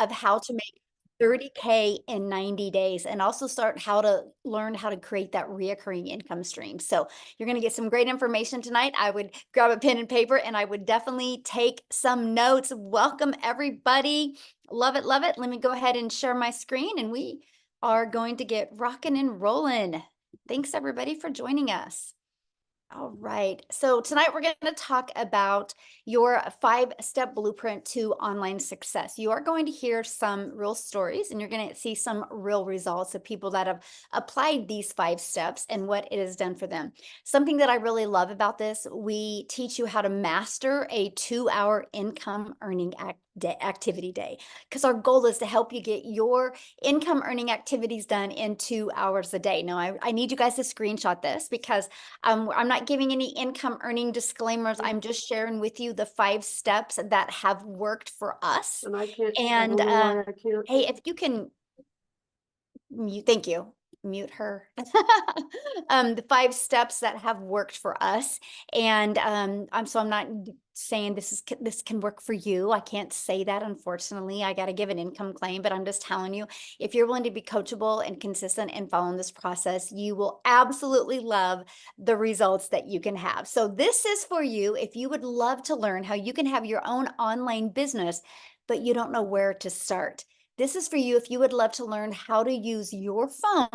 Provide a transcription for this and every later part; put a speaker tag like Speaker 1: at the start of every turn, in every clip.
Speaker 1: of how to make 30K in 90 days and also start how to learn how to create that reoccurring income stream. So you're going to get some great information tonight. I would grab a pen and paper and I would definitely take some notes. Welcome everybody. Love it, love it. Let me go ahead and share my screen and we are going to get rocking and rolling. Thanks everybody for joining us. All right. So tonight we're going to talk about your 5-step blueprint to online success. You are going to hear some real stories and you're going to see some real results of people that have applied these 5 steps and what it has done for them. Something that I really love about this, we teach you how to master a 2-hour income earning activity day, because our goal is to help you get your income earning activities done in 2 hours a day. Now, I need you guys to screenshot this because I'm not giving any income earning disclaimers. I'm just sharing with you the 5 steps that have worked for us.
Speaker 2: And I can't, I
Speaker 1: And
Speaker 2: don't know why I can't.
Speaker 1: hey, if you can thank you. Mute her. The 5 steps that have worked for us. And I'm not saying this can work for you. I can't say that, unfortunately. I got to give an income claim, but I'm just telling you, if you're willing to be coachable and consistent and following this process, you will absolutely love the results that you can have. So this is for you if you would love to learn how you can have your own online business, but you don't know where to start. This is for you if you would love to learn how to use your phone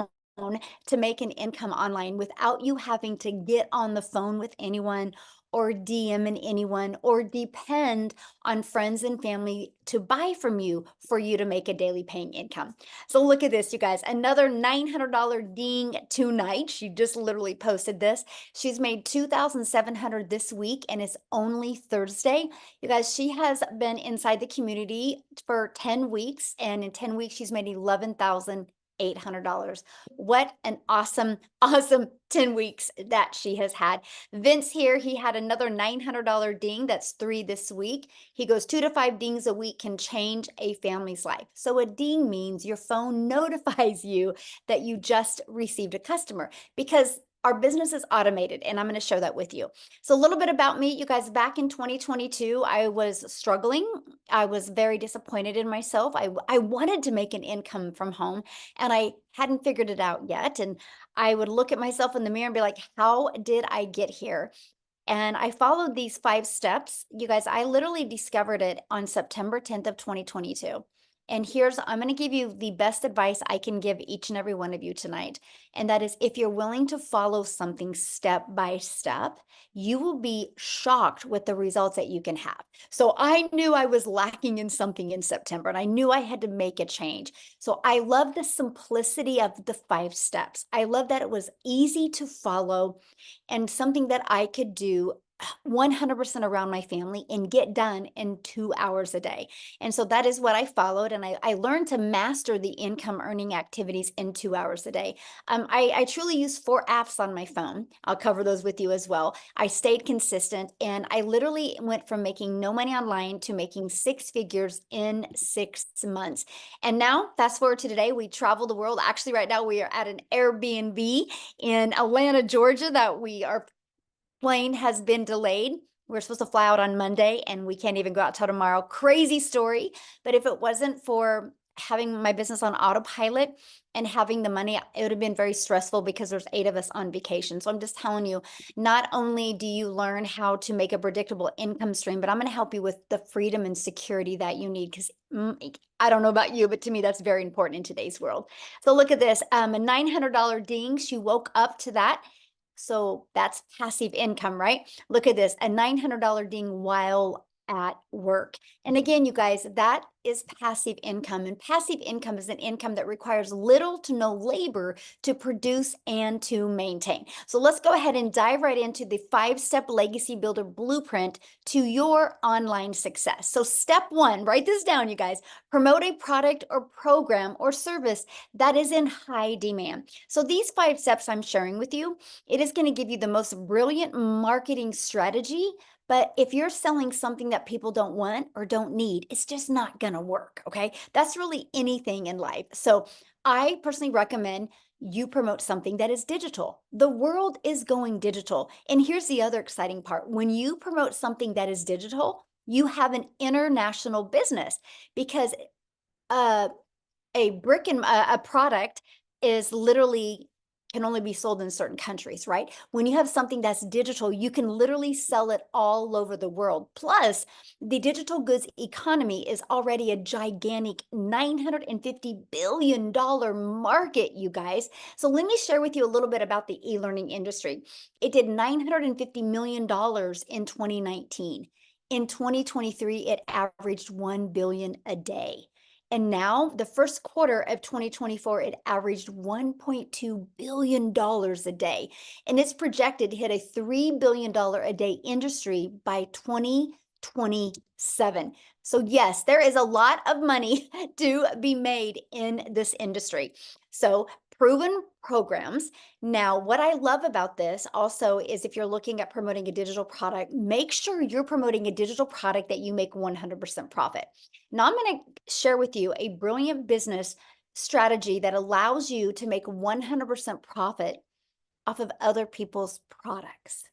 Speaker 1: to make an income online without you having to get on the phone with anyone or DMing anyone or depend on friends and family to buy from you for you to make a daily paying income. So look at this, you guys, another $900 ding tonight. She just literally posted this. She's made $2,700 this week and it's only Thursday. You guys, she has been inside the community for 10 weeks and in 10 weeks she's made $11,800. What an awesome, awesome 10 weeks that she has had. Vince here, he had another $900 ding. That's 3 this week. He goes 2 to 5 dings a week can change a family's life. So a ding means your phone notifies you that you just received a customer because our business is automated and I'm going to show that with you. So a little bit about me, you guys, back in 2022, I was struggling. I was very disappointed in myself. I wanted to make an income from home and I hadn't figured it out yet. And I would look at myself in the mirror and be like, how did I get here? And I followed these 5 steps. You guys, I literally discovered it on September 10th of 2022. And I'm going to give you the best advice I can give each and every one of you tonight. And that is if you're willing to follow something step by step, you will be shocked with the results that you can have. So I knew I was lacking in something in September and I knew I had to make a change. So I love the simplicity of the 5 steps. I love that it was easy to follow and something that I could do 100% around my family and get done in 2 hours a day. And so that is what I followed. And I learned to master the income earning activities in 2 hours a day. I truly use 4 apps on my phone. I'll cover those with you as well. I stayed consistent and I literally went from making no money online to making 6 figures in 6 months. And now fast forward to today, we travel the world. Actually, right now we are at an Airbnb in Atlanta, Georgia, that our plane has been delayed. We're supposed to fly out on Monday and we can't even go out till tomorrow. Crazy story. But if it wasn't for having my business on autopilot and having the money, it would have been very stressful because there's 8 of us on vacation. So I'm just telling you, not only do you learn how to make a predictable income stream, but I'm going to help you with the freedom and security that you need because I don't know about you, but to me, that's very important in today's world. So look at this, a $900 ding. She woke up to that. So that's passive income, right? Look at this, a $900 ding while at work. And again, you guys, that is passive income. And passive income is an income that requires little to no labor to produce and to maintain. So let's go ahead and dive right into the 5-step legacy builder blueprint to your online success. So step 1, write this down, you guys, promote a product or program or service that is in high demand. So these 5 steps I'm sharing with you, it is going to give you the most brilliant marketing strategy. But if you're selling something that people don't want or don't need, it's just not going to work. Okay. That's really anything in life. So I personally recommend you promote something that is digital. The world is going digital. And here's the other exciting part. When you promote something that is digital, you have an international business because a brick and a product is literally can only be sold in certain countries, right? When you have something that's digital, you can literally sell it all over the world. Plus, the digital goods economy is already a gigantic $950 billion market, you guys. So let me share with you a little bit about the e-learning industry. It did $950 million in 2019. In 2023, it averaged 1 billion a day. And now, the first quarter of 2024, it averaged $1.2 billion a day. And it's projected to hit a $3 billion a day industry by 2027. So yes, there is a lot of money to be made in this industry. So proven programs. Now, what I love about this also is if you're looking at promoting a digital product, make sure you're promoting a digital product that you make 100% profit. Now, I'm going to share with you a brilliant business strategy that allows you to make 100% profit off of other people's products.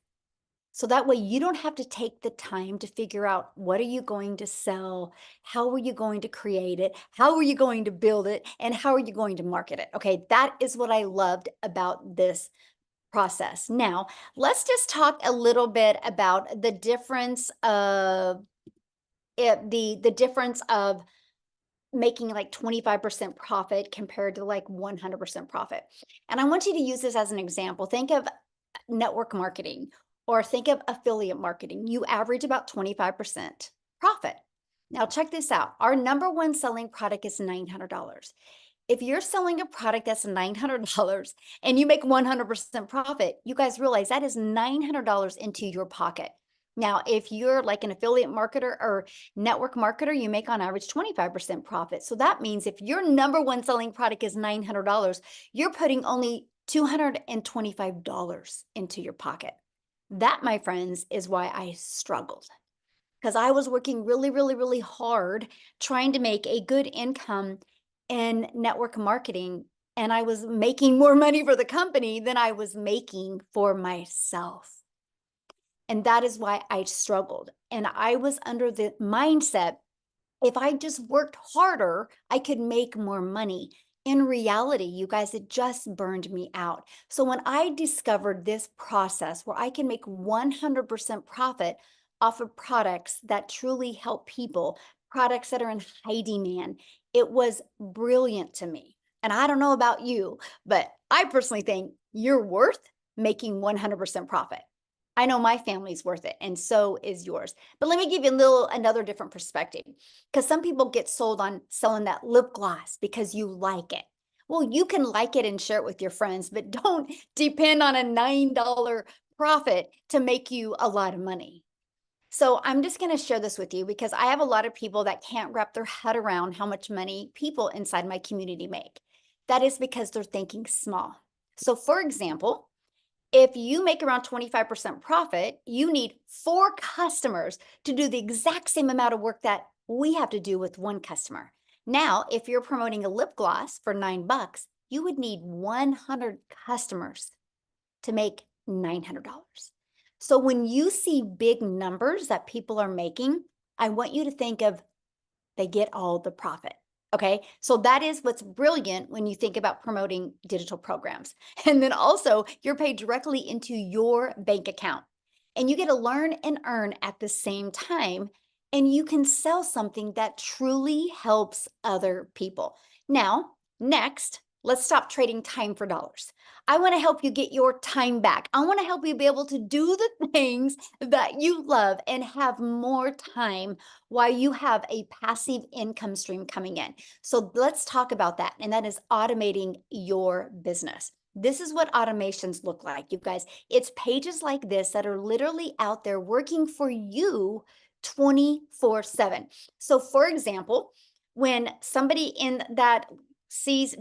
Speaker 1: So that way you don't have to take the time to figure out what are you going to sell, how are you going to create it, how are you going to build it, and how are you going to market it. Okay, that is what I loved about this process. Now, let's just talk a little bit about the difference of the difference of making like 25% profit compared to like 100% profit. And I want you to use this as an example. Think of network marketing or think of affiliate marketing. You average about 25% profit. Now, check this out. Our number one selling product is $900. If you're selling a product that's $900 and you make 100% profit, you guys realize that is $900 into your pocket. Now, if you're like an affiliate marketer or network marketer, you make on average 25% profit. So that means if your number one selling product is $900, you're putting only $225 into your pocket. That, my friends, is why I struggled, because I was working really, really, really hard trying to make a good income in network marketing, and I was making more money for the company than I was making for myself. And that is why I struggled. And I was under the mindset, if I just worked harder, I could make more money. In reality, you guys, it just burned me out. So when I discovered this process where I can make 100% profit off of products that truly help people, products that are in high demand, it was brilliant to me. And I don't know about you, but I personally think you're worth making 100% profit. I know my family's worth it, and so is yours. But let me give you another different perspective, because some people get sold on selling that lip gloss because you like it. Well, you can like it and share it with your friends, but don't depend on a $9 profit to make you a lot of money. So I'm just going to share this with you because I have a lot of people that can't wrap their head around how much money people inside my community make. That is because they're thinking small. So for example, if you make around 25% profit, you need 4 customers to do the exact same amount of work that we have to do with 1 customer. Now, if you're promoting a lip gloss for $9, you would need 100 customers to make $900. So when you see big numbers that people are making, I want you to think of they get all the profit. Okay, so that is what's brilliant when you think about promoting digital programs. And then also, you're paid directly into your bank account, and you get to learn and earn at the same time. And you can sell something that truly helps other people. Now, next, let's stop trading time for dollars. I want to help you get your time back. I want to help you be able to do the things that you love and have more time while you have a passive income stream coming in. So let's talk about that. And that is automating your business. This is what automations look like, you guys. It's pages like this that are literally out there working for you 24/7. So for example, when somebody in that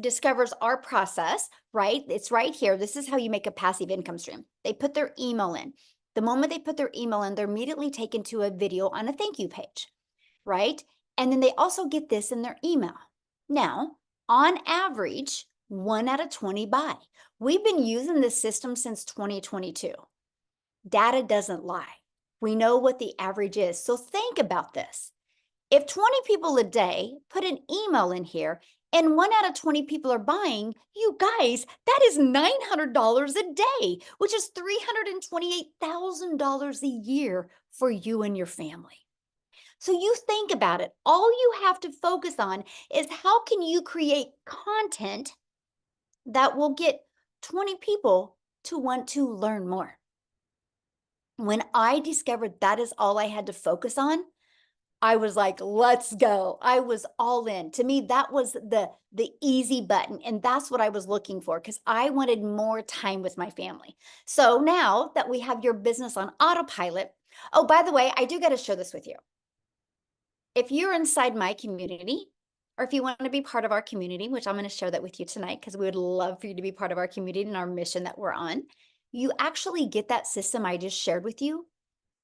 Speaker 1: discovers our process, right? It's right here. This is how you make a passive income stream. They put their email in. The moment they put their email in, they're immediately taken to a video on a thank you page, right? And then they also get this in their email. Now, on average, 1 out of 20 buy. We've been using this system since 2022. Data doesn't lie. We know what the average is. So think about this. If 20 people a day put an email in here and 1 out of 20 people are buying, you guys, that is $900 a day, which is $328,000 a year for you and your family. So you think about it. All you have to focus on is how can you create content that will get 20 people to want to learn more. When I discovered that is all I had to focus on, I was like, let's go. I was all in. To me, that was the easy button. And that's what I was looking for because I wanted more time with my family. So now that we have your business on autopilot, oh, by the way, I do got to share this with you. If you're inside my community, or if you want to be part of our community, which I'm going to share that with you tonight because we would love for you to be part of our community and our mission that we're on, you actually get that system I just shared with you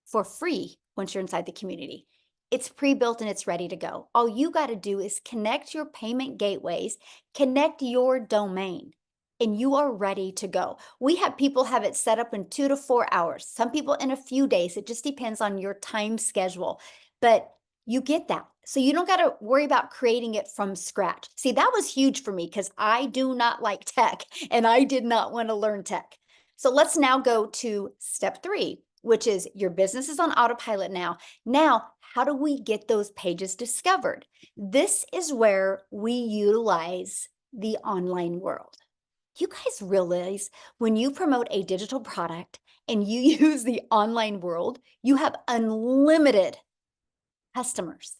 Speaker 1: for free once you're inside the community. It's pre-built and it's ready to go. All you got to do is connect your payment gateways, connect your domain, and you are ready to go. We have people have it set up in 2 to 4 hours. Some people in a few days. It just depends on your time schedule. But you get that. So you don't got to worry about creating it from scratch. See, that was huge for me because I do not like tech and I did not want to learn tech. So let's now go to step 3, which is your business is on autopilot now. Now, how do we get those pages discovered? This is where we utilize the online world. You guys realize when you promote a digital product and you use the online world, you have unlimited customers.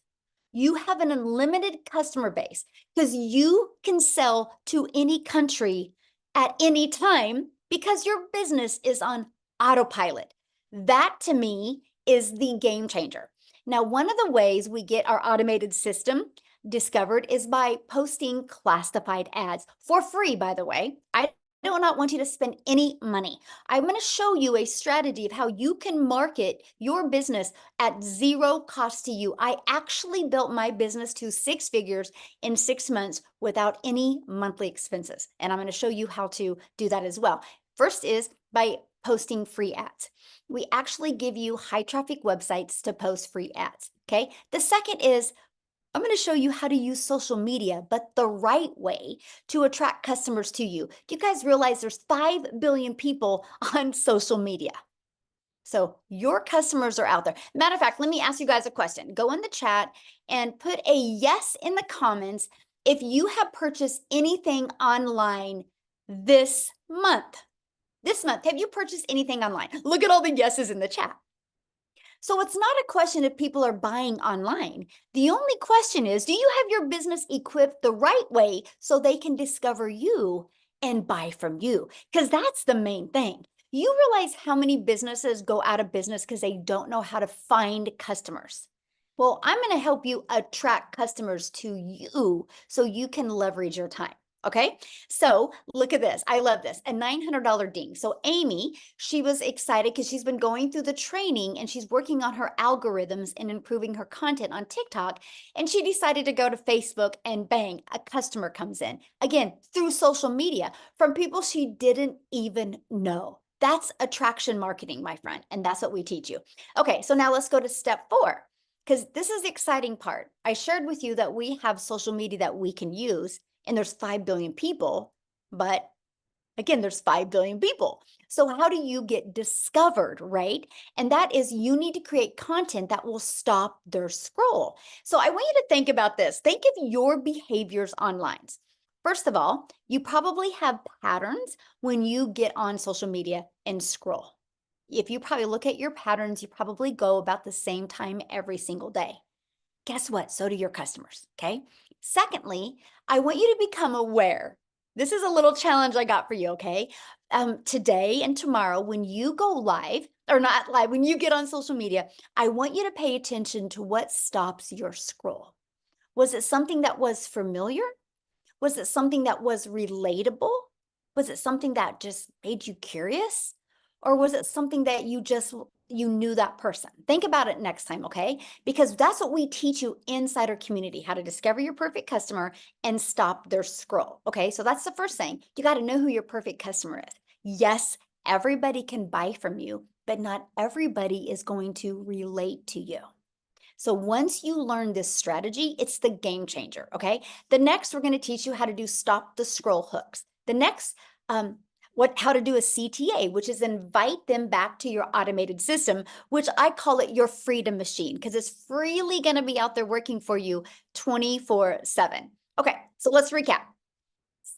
Speaker 1: You have an unlimited customer base because you can sell to any country at any time because your business is on autopilot. That to me is the game changer. Now, one of the ways we get our automated system discovered is by posting classified ads for free, by the way. I do not want you to spend any money. I'm going to show you a strategy of how you can market your business at zero cost to you. I actually built my business to 6 figures in 6 months without any monthly expenses. And I'm going to show you how to do that as well. First is by posting free ads. We actually give you high traffic websites to post free ads. Okay. The second is I'm going to show you how to use social media, but the right way to attract customers to you. Do you guys realize there's 5 billion people on social media? So your customers are out there. Matter of fact, let me ask you guys a question. Go in the chat and put a yes in the comments if you have purchased anything online this month. This month, have you purchased anything online? Look at all the yeses in the chat. So it's not a question if people are buying online. The only question is, do you have your business equipped the right way so they can discover you and buy from you? Because that's the main thing. You realize how many businesses go out of business because they don't know how to find customers. Well, I'm going to help you attract customers to you so you can leverage your time. Okay, so look at this. I love this. A $900 ding. So Amy, she was excited because she's been going through the training and she's working on her algorithms and improving her content on TikTok. And she decided to go to Facebook and bang, a customer comes in. Again, through social media from people she didn't even know. That's attraction marketing, my friend. And that's what we teach you. Okay, so now let's go to step 4. Because this is the exciting part. I shared with you that we have social media that we can use. And there's 5 billion people, but again, there's 5 billion people. So how do you get discovered, right? And that is you need to create content that will stop their scroll. So I want you to think about this. Think of your behaviors online. First of all, you probably have patterns when you get on social media and scroll. If you probably look at your patterns, you probably go about the same time every single day. Guess what? So do your customers, okay? Secondly, I want you to become aware. This is a little challenge I got for you, okay? Today and tomorrow, when you go live, or not live, when you get on social media, I want you to pay attention to what stops your scroll. Was it something that was familiar? Was it something that was relatable? Was it something that just made you curious? Or was it something that you knew that person? Think about it next time, okay? Because that's what we teach you inside our community, how to discover your perfect customer and stop their scroll, okay? So that's the first thing. You got to know who your perfect customer is. Yes, everybody can buy from you, but not everybody is going to relate to you. So once you learn this strategy, it's the game changer. Okay. The next, we're going to teach you how to do stop the scroll hooks. The next, how to do a CTA, which is invite them back to your automated system, which I call it your freedom machine, because it's freely going to be out there working for you 24/7. Okay, so let's recap.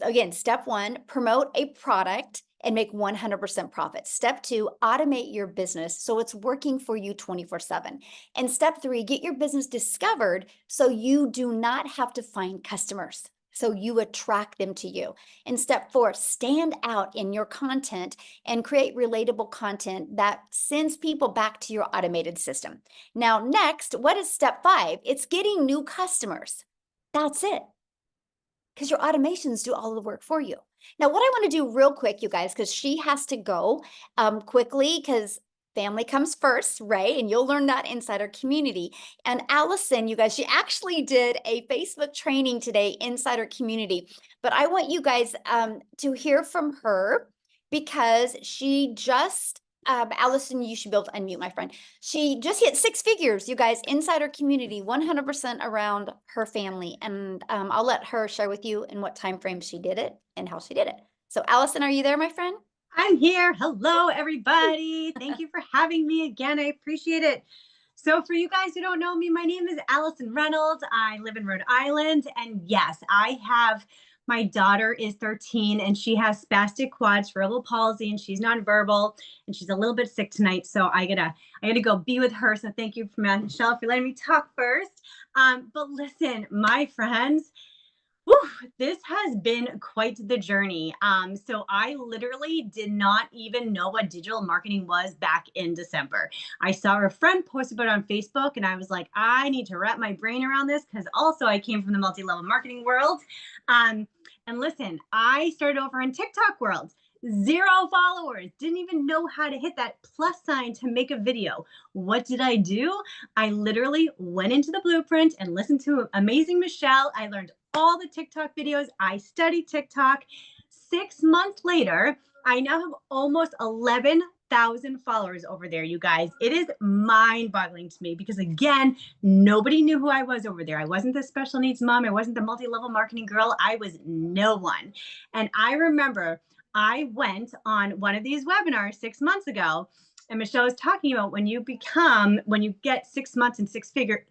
Speaker 1: Again, step one, promote a product and make 100% profit. Step two, automate your business so it's working for you 24/7. And step three, get your business discovered so you do not have to find customers. So you attract them to you. And step four, stand out in your content and create relatable content that sends people back to your automated system. Now, next, what is step five? It's getting new customers. That's it, because your automations do all the work for you. Now, what I want to do real quick, you guys, because she has to go quickly, because family comes first, right? And you'll learn that inside our community. And Allison, you guys, she actually did a Facebook training today inside our community. But I want you guys to hear from her, because she just Allison, you should be able to unmute, my friend. She just hit 6 figures, you guys, inside our community, 100% around her family. And I'll let her share with you in what time frame she did it and how she did it. So Allison, are you there, my friend?
Speaker 2: I'm here. Hello, everybody. Thank you for having me again. I appreciate it. So for you guys who don't know me, my name is Allison Reynolds. I live in Rhode Island. And yes, my daughter is 13 and she has spastic quad cerebral palsy and she's nonverbal and she's a little bit sick tonight. So I gotta go be with her. So thank you, Michelle, for letting me talk first. But listen, my friends, whew, this has been quite the journey. So I literally did not even know what digital marketing was back in December. I saw a friend post about it on Facebook and I was like, I need to wrap my brain around this, because also I came from the multi-level marketing world. And listen, I started over in TikTok world. 0 followers, didn't even know how to hit that plus sign to make a video. What did I do? I literally went into the blueprint and listened to Amazing Michelle. I learned all the TikTok videos. I studied TikTok. 6 months later, I now have almost 11,000 followers over there, you guys. It is mind-boggling to me because, again, nobody knew who I was over there. I wasn't the special needs mom. I wasn't the multi-level marketing girl. I was no one. And I remember I went on one of these webinars 6 months ago, and Michelle was talking about when you get 6 months and six figures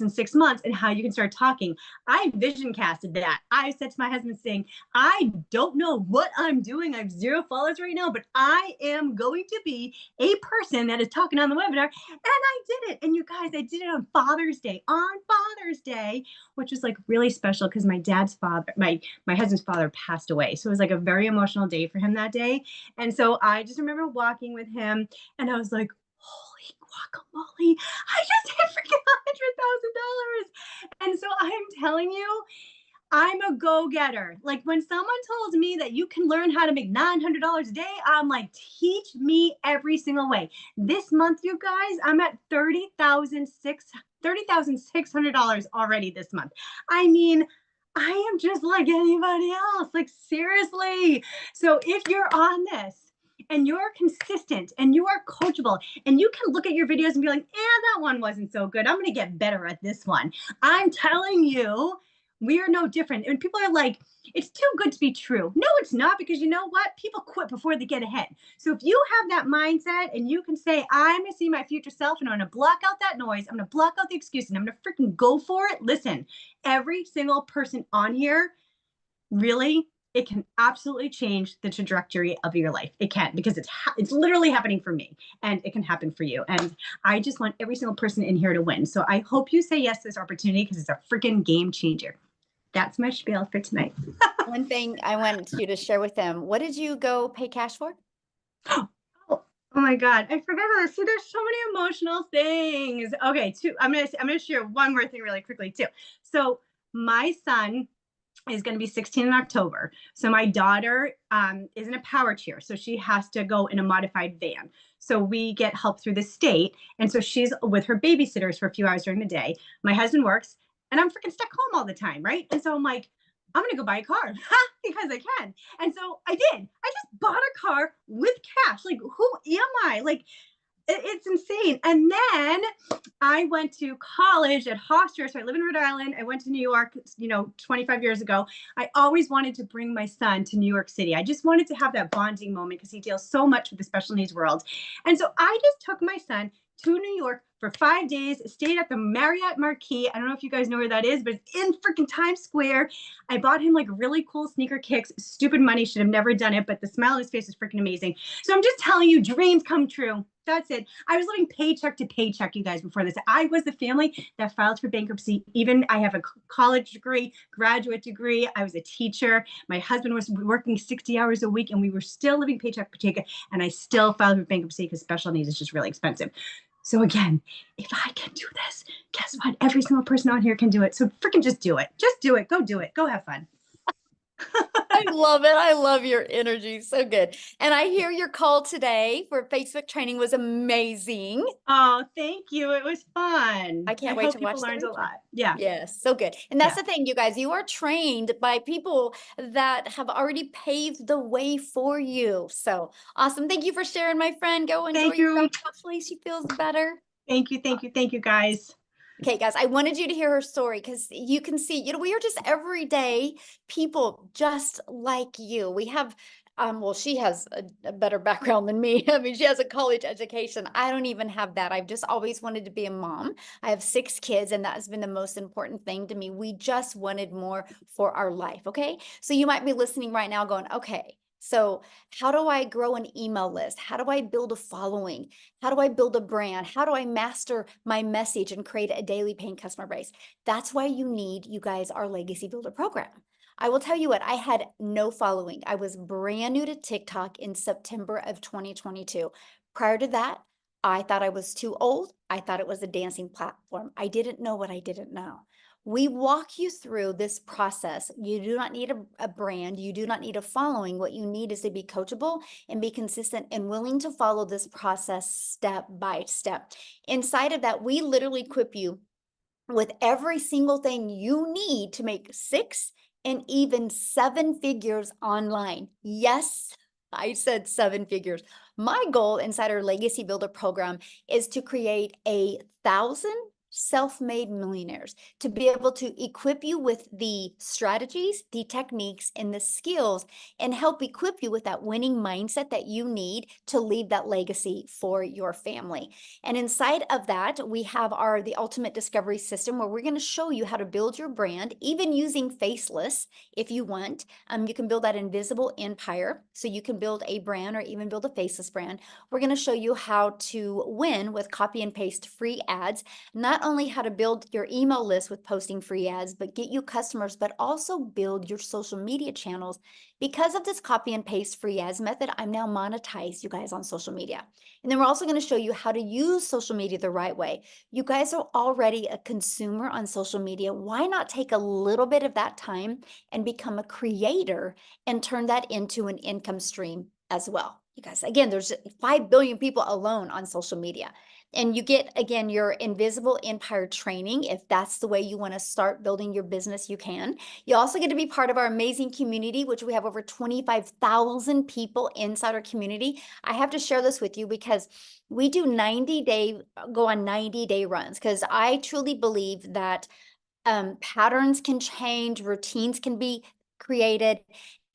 Speaker 2: in 6 months and how you can start talking. I vision casted that. I said to my husband saying, I don't know what I'm doing. I have 0 followers right now, but I am going to be a person that is talking on the webinar. And I did it. And you guys, I did it on Father's Day, which was like really special because my husband's father passed away. So it was like a very emotional day for him that day. And so I just remember walking with him and I was like, holy guacamole, I just hit freaking $100,000. And so I'm telling you, I'm a go-getter. Like when someone told me that you can learn how to make $900 a day, I'm like, teach me every single way. This month, you guys, I'm at $30,600 already this month. I mean, I am just like anybody else. Like seriously. So if you're on this and you're consistent and you are coachable and you can look at your videos and be like, that one wasn't so good. I'm going to get better at this one. I'm telling you, we are no different. And people are like, it's too good to be true. No, it's not, because you know what? People quit before they get ahead. So if you have that mindset and you can say, I'm going to see my future self and I'm going to block out that noise, I'm going to block out the excuses and I'm going to freaking go for it. Listen, every single person on here, really, it can absolutely change the trajectory of your life. It can, because it's literally happening for me and it can happen for you. And I just want every single person in here to win. So I hope you say yes to this opportunity because it's a freaking game changer. That's my spiel for tonight.
Speaker 1: One thing I wanted you to share with them, what did you go pay cash for?
Speaker 2: Oh my God, I forgot about this. See, there's so many emotional things. Okay, I'm gonna share one more thing really quickly too. So my son is going to be 16 in October. So my daughter is in a power chair. So she has to go in a modified van. So we get help through the state. And so she's with her babysitters for a few hours during the day. My husband works and I'm freaking stuck home all the time. Right. And so I'm like, I'm going to go buy a car because I can. And so I did. I just bought a car with cash. Like, who am I? Like, It's insane. And then I went to college at Hofstra. So I live in Rhode Island. I went to New York, 25 years ago. I always wanted to bring my son to New York City. I just wanted to have that bonding moment because he deals so much with the special needs world. And so I just took my son to New York for 5 days, stayed at the Marriott Marquis. I don't know if you guys know where that is, but it's in freaking Times Square. I bought him like really cool sneaker kicks. Stupid money, should have never done it, but the smile on his face is freaking amazing. So I'm just telling you, dreams come true. That's it. I was living paycheck to paycheck, you guys, before this. I was the family that filed for bankruptcy. Even I have a college degree, graduate degree. I was a teacher. My husband was working 60 hours a week, and we were still living paycheck to paycheck. And I still filed for bankruptcy because special needs is just really expensive. So again, if I can do this, guess what? Every single person on here can do it. So freaking just do it. Just do it. Go do it. Go have fun.
Speaker 1: I love it. I love your energy. So good. And I hear your call today for Facebook training was amazing.
Speaker 2: Oh, thank you. It was fun.
Speaker 1: I can't wait
Speaker 2: hope
Speaker 1: to watch
Speaker 2: people
Speaker 1: the
Speaker 2: learned a
Speaker 1: replay.
Speaker 2: lot. Yeah.
Speaker 1: Yes, so good. And that's
Speaker 2: Yeah.
Speaker 1: the thing, you guys, you are trained by people that have already paved the way for you. So awesome. Thank you for sharing, my friend. Go enjoy
Speaker 2: Thank
Speaker 1: your
Speaker 2: you.
Speaker 1: ride. Hopefully she feels better.
Speaker 2: Thank you. Thank you. Thank you, guys.
Speaker 1: Okay, guys, I wanted you to hear her story because you can see, we are just everyday people just like you. We have, well, she has a better background than me. I mean, she has a college education. I don't even have that. I've just always wanted to be a mom. I have 6 kids, and that has been the most important thing to me. We just wanted more for our life. Okay. So you might be listening right now going, okay, so how do I grow an email list? How do I build a following? How do I build a brand? How do I master my message and create a daily paying customer base? That's why you need, you guys, our Legacy Builder program. I will tell you what, I had no following. I was brand new to TikTok in September of 2022. Prior to that, I thought I was too old. I thought it was a dancing platform. I didn't know what I didn't know. We walk you through this process. You do not need a brand. You do not need a following. What you need is to be coachable and be consistent and willing to follow this process step by step. Inside of that, we literally equip you with every single thing you need to make 6 and even 7 figures online. Yes, I said 7 figures. My goal inside our Legacy Builder program is to create 1,000 self-made millionaires, to be able to equip you with the strategies, the techniques, and the skills, and help equip you with that winning mindset that you need to leave that legacy for your family. And inside of that, we have the ultimate discovery system, where we're going to show you how to build your brand, even using faceless if you want. You can build that invisible empire, so you can build a brand or even build a faceless brand. We're going to show you how to win with copy and paste free ads, not only how to build your email list with posting free ads, but get you customers, but also build your social media channels. Because of this copy and paste free ads method, I'm now monetized, you guys, on social media. And then we're also going to show you how to use social media the right way. You guys are already a consumer on social media. Why not take a little bit of that time and become a creator and turn that into an income stream as well? You guys, again, there's 5 billion people alone on social media. And you get, again, your invisible empire training. If that's the way you want to start building your business, you can. You also get to be part of our amazing community, which we have over 25,000 people inside our community. I have to share this with you because we do go on 90-day runs, because I truly believe that patterns can change, routines can be created,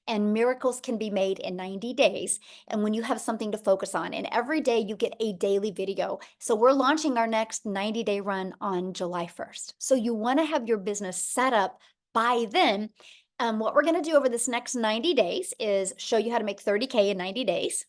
Speaker 1: and miracles can be made in 90 days. And when you have something to focus on, and every day you get a daily video. So we're launching our next 90-day run on July 1st. So you want to have your business set up by then. What we're going to do over this next 90 days is show you how to make 30K in 90 days.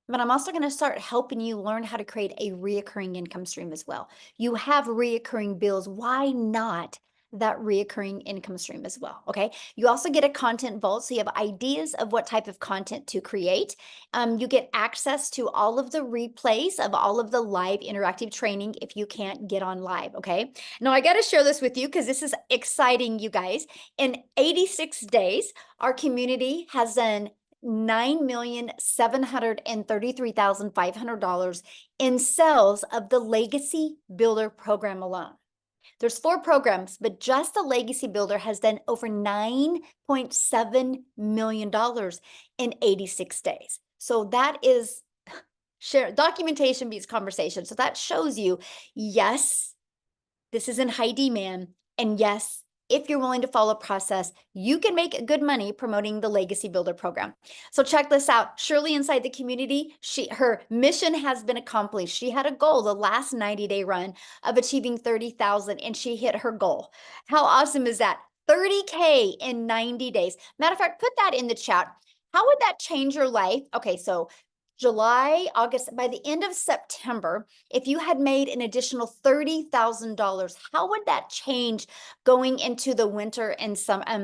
Speaker 1: But I'm also going to start helping you learn how to create a reoccurring income stream as well. You have reoccurring bills. Why not that reoccurring income stream as well? Okay. You also get a content vault, so you have ideas of what type of content to create. You get access to all of the replays of all of the live interactive training if you can't get on live. Okay. Now I got to share this with you because this is exciting, you guys. In 86 days, our community has done $9,733,500 in sales of the Legacy Builder program alone. There's 4 programs, but just the Legacy Builder has done over $9.7 million in 86 days. So that is Share documentation beats conversation. So that shows you, yes, this is in high demand. And yes, if you're willing to follow process, you can make good money promoting the Legacy Builder program. So check this out. Shirley inside the community, her mission has been accomplished. She had a goal the last 90-day run of achieving 30,000 and she hit her goal. How awesome is that? 30K in 90 days. Matter of fact, put that in the chat. How would that change your life? Okay, so July, August, by the end of September, if you had made an additional $30,000, how would that change going into the winter and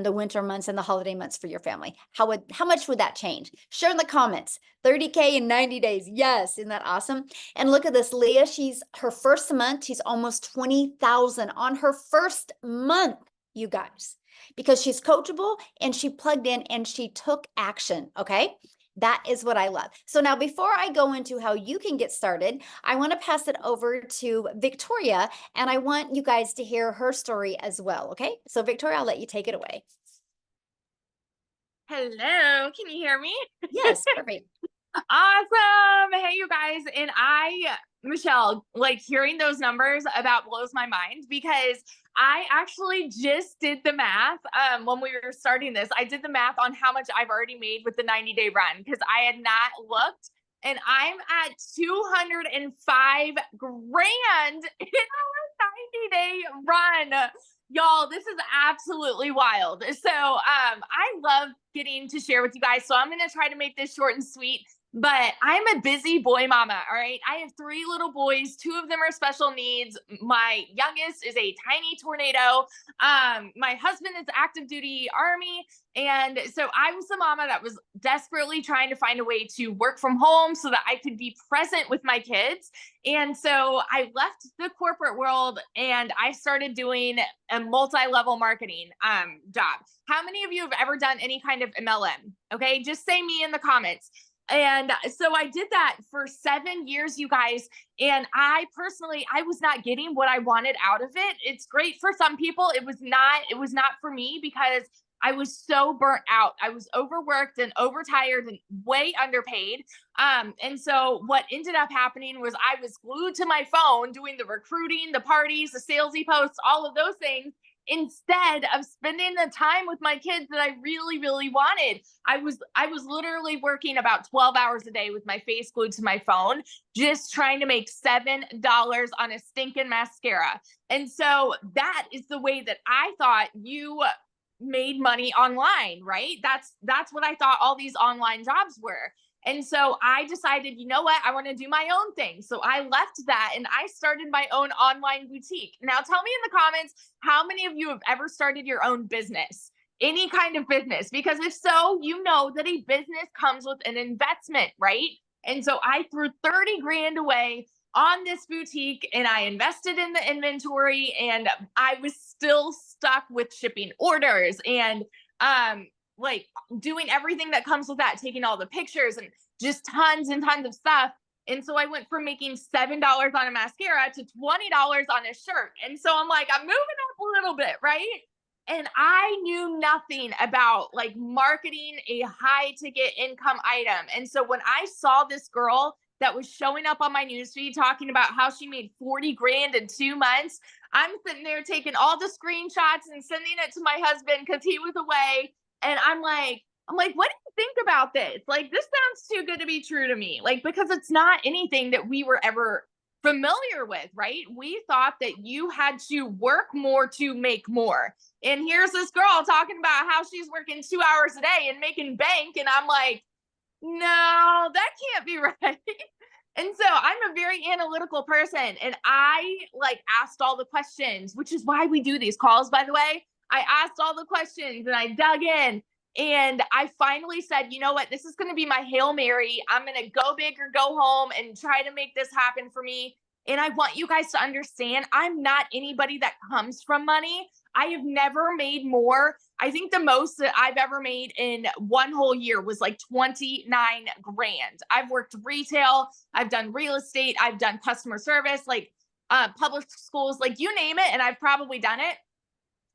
Speaker 1: the winter months and the holiday months for your family? How much would that change? Share in the comments. 30K in 90 days. Yes, isn't that awesome? And look at this, Leah, her first month, she's almost 20,000 on her first month, you guys, because she's coachable and she plugged in and she took action, okay? That is what I love. So now before I go into how you can get started, I want to pass it over to Victoria, and I want you guys to hear her story as well, okay? So Victoria, I'll let you take it away.
Speaker 3: Hello, can you hear me?
Speaker 1: Yes, perfect.
Speaker 3: Awesome. Hey, you guys. And Michelle, like hearing those numbers about blows my mind because I actually just did the math. When we were starting this, I did the math on how much I've already made with the 90-day run because I had not looked. And I'm at 205 grand in our 90-day run. Y'all, this is absolutely wild. So I love getting to share with you guys. So I'm going to try to make this short and sweet. But I'm a busy boy mama, all right? I have 3 little boys. 2 of them are special needs. My youngest is a tiny tornado. My husband is active duty Army. And so I was the mama that was desperately trying to find a way to work from home so that I could be present with my kids. And so I left the corporate world and I started doing a multi-level marketing job. How many of you have ever done any kind of MLM? Okay, just say me in the comments. And so I did that for 7 years, you guys. And I was not getting what I wanted out of it. It's great for some people. It was not for me because I was so burnt out. I was overworked and overtired and way underpaid. And so what ended up happening was I was glued to my phone doing the recruiting, the parties, the salesy posts, all of those things, instead of spending the time with my kids that I really, really wanted. I was literally working about 12 hours a day with my face glued to my phone, just trying to make $7 on a stinking mascara. And so that is the way that I thought you made money online, right? That's what I thought all these online jobs were. And so I decided, you know what? I want to do my own thing. So I left that and I started my own online boutique. Now tell me in the comments, how many of you have ever started your own business? Any kind of business? Because if so, you know that a business comes with an investment, right? And so I threw 30 grand away on this boutique and I invested in the inventory and I was still stuck with shipping orders and like doing everything that comes with that, taking all the pictures and just tons and tons of stuff. And so I went from making $7 on a mascara to $20 on a shirt. And so I'm like, I'm moving up a little bit, right? And I knew nothing about like marketing a high ticket income item. And so when I saw this girl that was showing up on my newsfeed talking about how she made 40 grand in 2 months, I'm sitting there taking all the screenshots and sending it to my husband because he was away. And I'm like, what do you think about this? Like, this sounds too good to be true to me. Like, because it's not anything that we were ever familiar with, right? We thought that you had to work more to make more. And here's this girl talking about how she's working 2 hours a day and making bank. And I'm like, no, that can't be right. And so I'm a very analytical person and I like asked all the questions, which is why we do these calls, by the way. I asked all the questions and I dug in and I finally said, you know what, this is going to be my Hail Mary. I'm going to go big or go home and try to make this happen for me. And I want you guys to understand, I'm not anybody that comes from money. I have never made more. I think the most that I've ever made in one whole year was like 29 grand. I've worked retail, I've done real estate, I've done customer service, like public schools, like you name it, and I've probably done it.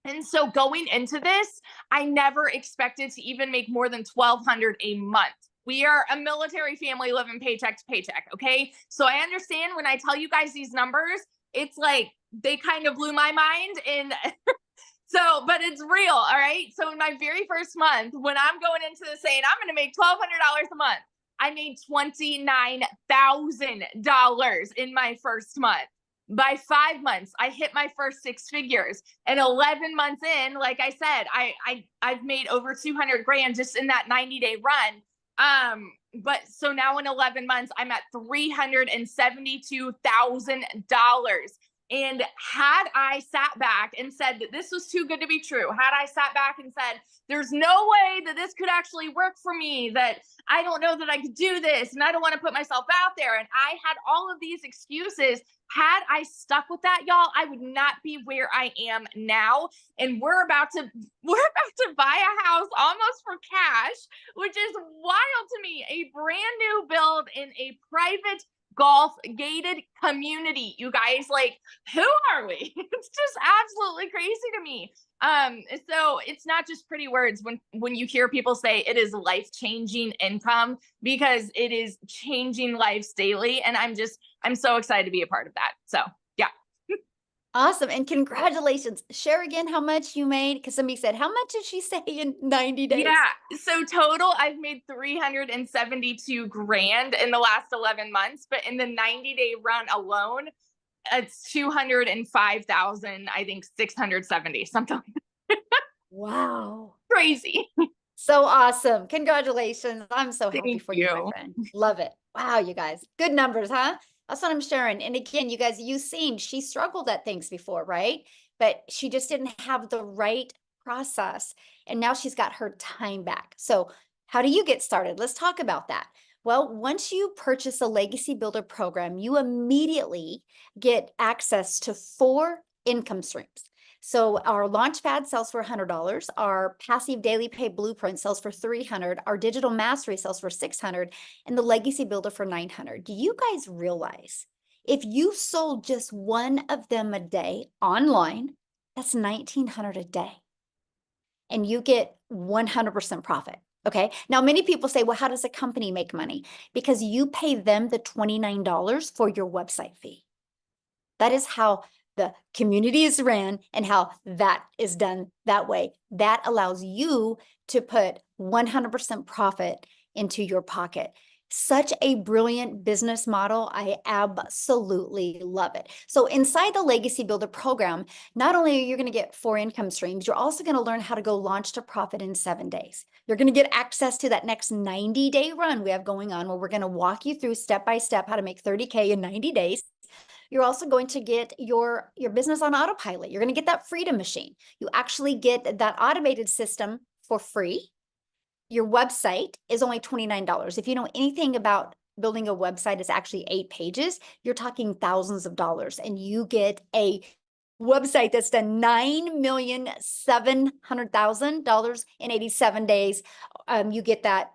Speaker 3: And so going into this, I never expected to even make more than $1,200 a month. We are a military family living paycheck to paycheck. Okay. So I understand when I tell you guys these numbers, it's like they kind of blew my mind. And so, but it's real. All right. So in my very first month, when I'm going into this saying I'm going to make $1,200 a month, I made $29,000 in my first month. By 5 months, I hit my first 6 figures. And 11 months in, like I said, I've made over 200 grand just in that 90-day run. But so now in 11 months, I'm at $372,000. And had I sat back and said that this was too good to be true, had I sat back and said, there's no way that this could actually work for me, that I don't know that I could do this, and I don't want to put myself out there, and I had all of these excuses, had I stuck with that, y'all, I would not be where I am now. And we're about to buy a house almost for cash, which is wild to me. A brand new build in a private golf gated community. You guys, like, who are we? It's just absolutely crazy to me. So it's not just pretty words when you hear people say it is life-changing income, because it is changing lives daily. And I'm so excited to be a part of that. So yeah.
Speaker 1: Awesome. And congratulations. Share again how much you made, because somebody said, how much did she say in 90 days?
Speaker 3: Yeah. So total, I've made 372 grand in the last 11 months, but in the 90-day run alone, it's 205,000, I think 670, something like that.
Speaker 1: Wow.
Speaker 3: Crazy.
Speaker 1: So awesome. Congratulations. I'm so happy
Speaker 3: Thank
Speaker 1: for you, my
Speaker 3: you.
Speaker 1: friend. Love it. Wow, you guys. Good numbers, huh? That's what I'm sharing. And again, you guys, you've seen she struggled at things before, right? But she just didn't have the right process. And now she's got her time back. So how do you get started? Let's talk about that. Well, once you purchase a Legacy Builder program, you immediately get access to 4 income streams. So our Launchpad sells for $100. Our Passive Daily Pay Blueprint sells for $300. Our Digital Mastery sells for $600, and the Legacy Builder for $900. Do you guys realize if you sold just one of them a day online, that's $1,900 a day, and you get 100% profit? Okay. Now, many people say, well, how does a company make money? Because you pay them the $29 for your website fee. That is how the community is ran and how that is done that way. That allows you to put 100% profit into your pocket. Such a brilliant business model. I absolutely love it. So inside the Legacy Builder program, not only are you going to get 4 income streams, you're also going to learn how to go launch to profit in 7 days. You're going to get access to that next 90-day run we have going on, where we're going to walk you through step by step how to make 30K in 90 days. You're also going to get your business on autopilot. You're going to get that Freedom Machine. You actually get that automated system for free. Your website is only $29. If you know anything about building a website, it's actually 8 pages. You're talking thousands of dollars, and you get a website that's done $9,700,000 in 87 days. You get that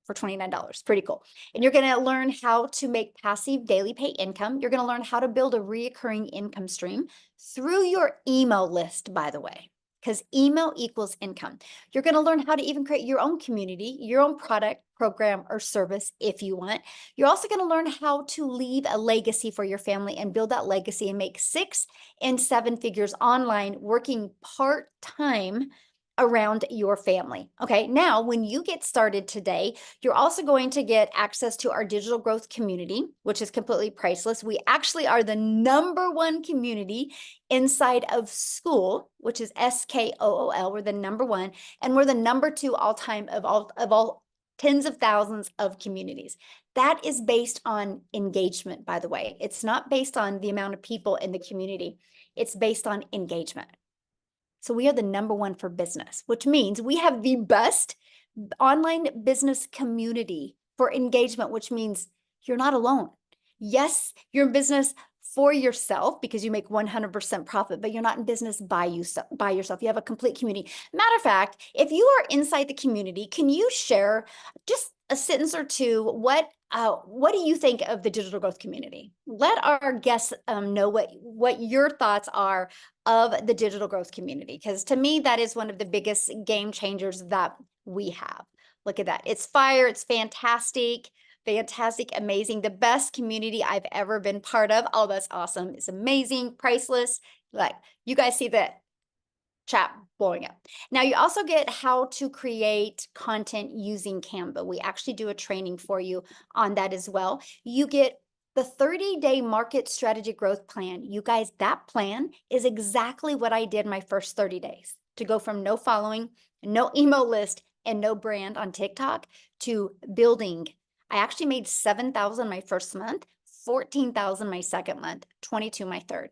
Speaker 1: for $29. Pretty cool. And you're going to learn how to make passive daily pay income. You're going to learn how to build a reoccurring income stream through your email list, by the way, because email equals income. You're going to learn how to even create your own community, your own product, program, or service if you want. You're also going to learn how to leave a legacy for your family and build that legacy and make 6 and 7 figures online, working part-time around your family. Okay, now when you get started today, you're also going to get access to our digital growth community, which is completely priceless. We actually are the #1 community inside of Skool, which is SKOOL. We're the #1, and we're the #2 all-time of all tens of thousands of communities. That is based on engagement, by the way. It's not based on the amount of people in the community. It's based on engagement. So we are the #1 for business, which means we have the best online business community for engagement, which means you're not alone. Yes, you're in business for yourself because you make 100% profit, but you're not in business by yourself. You have a complete community. Matter of fact, if you are inside the community, can you share just a sentence or two? What do you think of the digital growth community? Let our guests know what your thoughts are of the digital growth community, because to me, that is one of the biggest game changers that we have. Look at that. It's fire. It's fantastic. Fantastic, amazing. The best community I've ever been part of. Oh, that's awesome. It's amazing, priceless. Like, you guys see that chat blowing up. Now you also get how to create content using Canva. We actually do a training for you on that as well. You get the 30-day market strategy growth plan. You guys, that plan is exactly what I did my first 30 days to go from no following, no email list, and no brand on TikTok to building. I actually made 7,000 my first month, 14,000 my second month, 22 my third.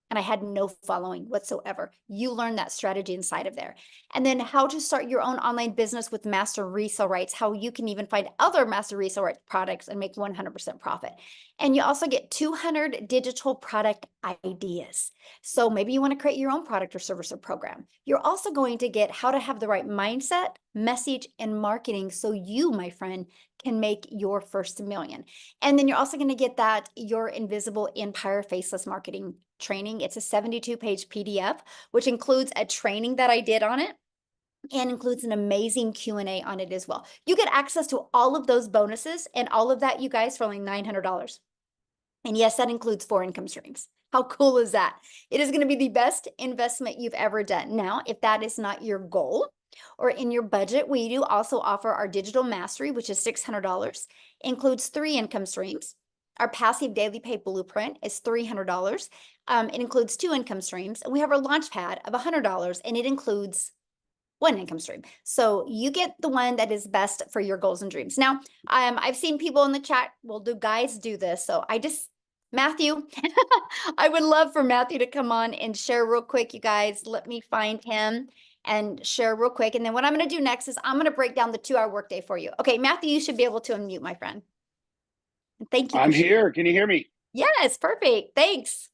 Speaker 1: And I had no following whatsoever. You learn that strategy inside of there. And then how to start your own online business with master resale rights, how you can even find other master resale rights products and make 100% profit. And you also get 200 digital product ideas. So maybe you want to create your own product or service or program. You're also going to get how to have the right mindset, message, and marketing so you, my friend, can make your first million. And then you're also going to get that Your Invisible Empire Faceless Marketing training. It's a 72-page PDF, which includes a training that I did on it and includes an amazing Q&A on it as well. You get access to all of those bonuses and all of that, you guys, for only $900. And yes, that includes 4 income streams. How cool is that? It is going to be the best investment you've ever done. Now, if that is not your goal or in your budget, we do also offer our digital mastery, which is $600, includes 3 income streams. Our passive daily pay blueprint is $300. It includes 2 income streams. And we have our launch pad of $100, and it includes 1 income stream. So you get the one that is best for your goals and dreams. Now, I've seen people in the chat, well, do guys do this? So Matthew, I would love for Matthew to come on and share real quick, you guys. Let me find him and share real quick. And then what I'm going to do next is I'm going to break down the 2-hour workday for you. Okay, Matthew, you should be able to unmute, my friend. Thank you.
Speaker 4: I'm here. Can you hear me?
Speaker 1: Yes, perfect. Thanks.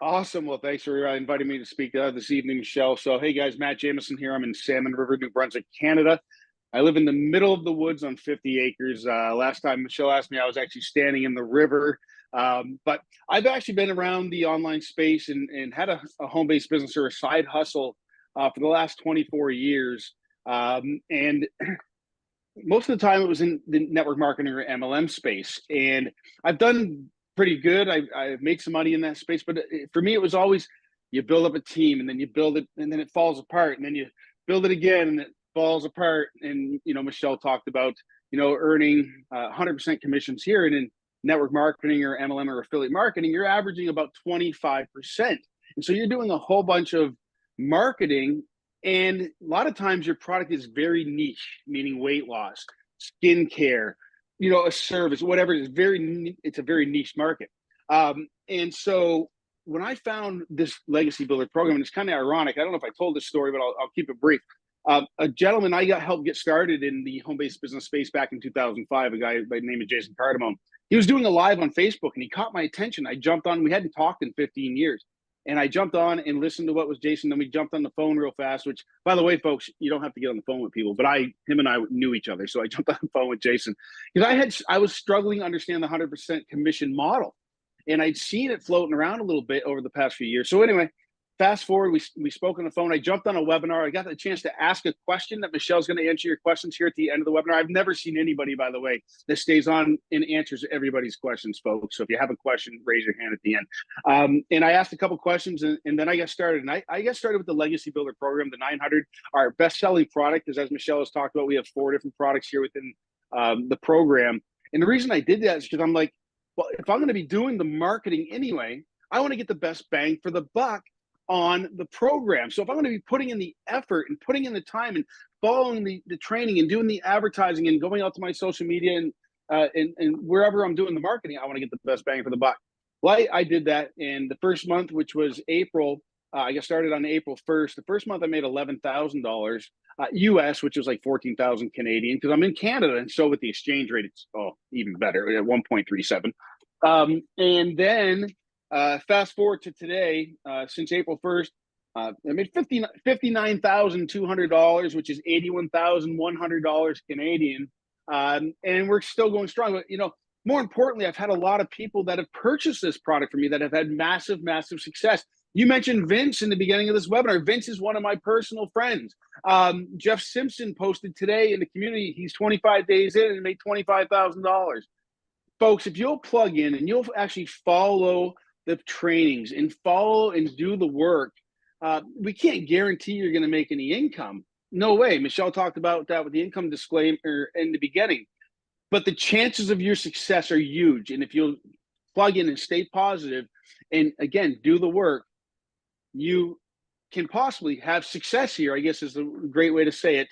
Speaker 4: Awesome. Well, thanks for inviting me to speak this evening, Michelle. So, hey guys, Matt Jameson here. I'm in Salmon River, New Brunswick, Canada. I live in the middle of the woods on 50 acres. Last time Michelle asked me, I was actually standing in the river. But I've actually been around the online space and had a home-based business or a side hustle for the last 24 years. And most of the time it was in the network marketing or MLM space. And I've done pretty good. I made some money in that space, but for me, it was always, you build up a team and then you build it and then it falls apart and then you build it again and it falls apart. And, Michelle talked about, earning 100% commissions here, and in network marketing or MLM or affiliate marketing, you're averaging about 25%. And so you're doing a whole bunch of marketing, and a lot of times your product is very niche, meaning weight loss, skincare, a service, whatever. It's a very niche market. And so when I found this Legacy Builder program, and it's kind of ironic, I don't know if I told this story, but I'll keep it brief. A gentleman I helped get started in the home-based business space back in 2005, a guy by the name of Jason Cardamone. He was doing a live on Facebook and he caught my attention. I jumped on, we hadn't talked in 15 years. And I jumped on and listened to what was Jason. Then we jumped on the phone real fast, which, by the way, folks, you don't have to get on the phone with people, but him and I knew each other. So I jumped on the phone with Jason because I was struggling to understand the 100% commission model. And I'd seen it floating around a little bit over the past few years. So anyway, fast forward, we spoke on the phone. I jumped on a webinar. I got the chance to ask a question that Michelle's going to answer your questions here at the end of the webinar. I've never seen anybody, by the way, that stays on and answers everybody's questions, folks. So if you have a question, raise your hand at the end. And I asked a couple questions and then I got started. And I got started with the Legacy Builder program, the 900. Our best-selling product is, as Michelle has talked about, we have 4 different products here within the program. And the reason I did that is because I'm like, well, if I'm going to be doing the marketing anyway, I want to get the best bang for the buck on the program. So if I'm going to be putting in the effort and putting in the time and following the training and doing the advertising and going out to my social media and wherever I'm doing the marketing, I want to get the best bang for the buck. Well, I did that in the first month, which was April. I got started on April 1st. The first month I made $11,000 US, which was like 14,000 Canadian, because I'm in Canada. And so with the exchange rate, it's even better at 1.37. And then fast forward to today, since April 1st, I made $59,200, which is $81,100 Canadian. And we're still going strong. But, more importantly, I've had a lot of people that have purchased this product from me that have had massive, massive success. You mentioned Vince in the beginning of this webinar. Vince is one of my personal friends. Jeff Simpson posted today in the community, he's 25 days in and made $25,000. Folks, if you'll plug in and you'll actually follow the trainings and follow and do the work, we can't guarantee you're going to make any income. No way. Michelle talked about that with the income disclaimer in the beginning. But the chances of your success are huge. And if you'll plug in and stay positive and, again, do the work, you can possibly have success here, I guess is a great way to say it.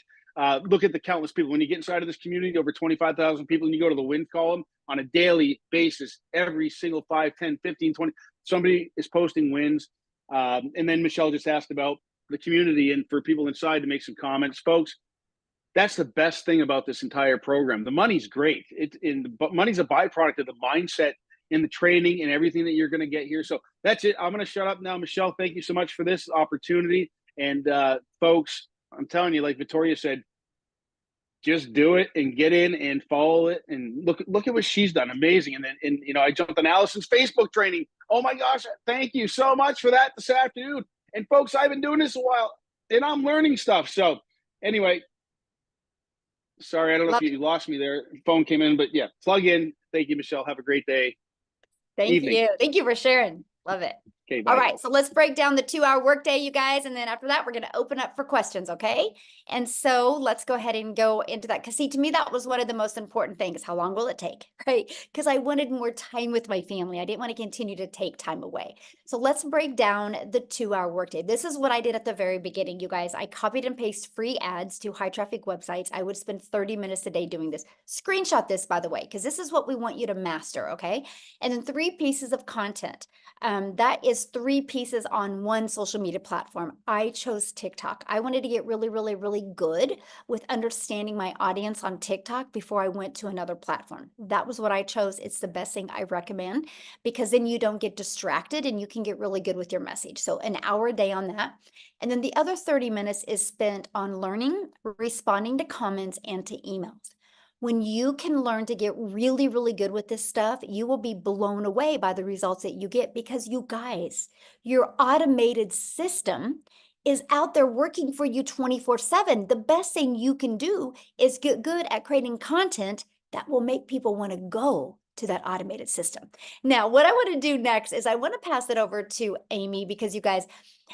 Speaker 4: Look at the countless people. When you get inside of this community, over 25,000 people, and you go to the win column on a daily basis, every single 5, 10, 15, 20, somebody is posting wins. And then Michelle just asked about the community and for people inside to make some comments. Folks, that's the best thing about this entire program. The money's great. But money's a byproduct of the mindset and the training and everything that you're going to get here. So that's it. I'm going to shut up now. Michelle, thank you so much for this opportunity. And folks, I'm telling you, like Victoria said, just do it and get in and follow it and look at what she's done. Amazing. And then, I jumped on Allison's Facebook training. Oh my gosh. Thank you so much for that this afternoon. And folks, I've been doing this a while and I'm learning stuff. So anyway, sorry, I don't know if you lost me there. Phone came in, but yeah, plug in. Thank you, Michelle. Have a great day.
Speaker 1: Thank you. Thank you for sharing. Love it.
Speaker 4: Okay, bye.
Speaker 1: All right, so let's break down the 2-hour workday, you guys. And then after that, we're going to open up for questions, okay? And so let's go ahead and go into that. Because see, to me, that was one of the most important things. How long will it take, right? Because I wanted more time with my family. I didn't want to continue to take time away. So let's break down the 2-hour workday. This is what I did at the very beginning, you guys. I copied and pasted free ads to high traffic websites. I would spend 30 minutes a day doing this. Screenshot this, by the way, because this is what we want you to master, okay? And then 3 pieces of content. That is 3 pieces on one social media platform. I chose TikTok. I wanted to get really, really, really good with understanding my audience on TikTok before I went to another platform. That was what I chose. It's the best thing I recommend because then you don't get distracted and you can get really good with your message. So an hour a day on that. And then the other 30 minutes is spent on learning, responding to comments, and to emails. When you can learn to get really, really good with this stuff, you will be blown away by the results that you get because you guys, your automated system is out there working for you 24/7. The best thing you can do is get good at creating content that will make people want to go to that automated system. Now, what I want to do next is I want to pass it over to Amy because you guys,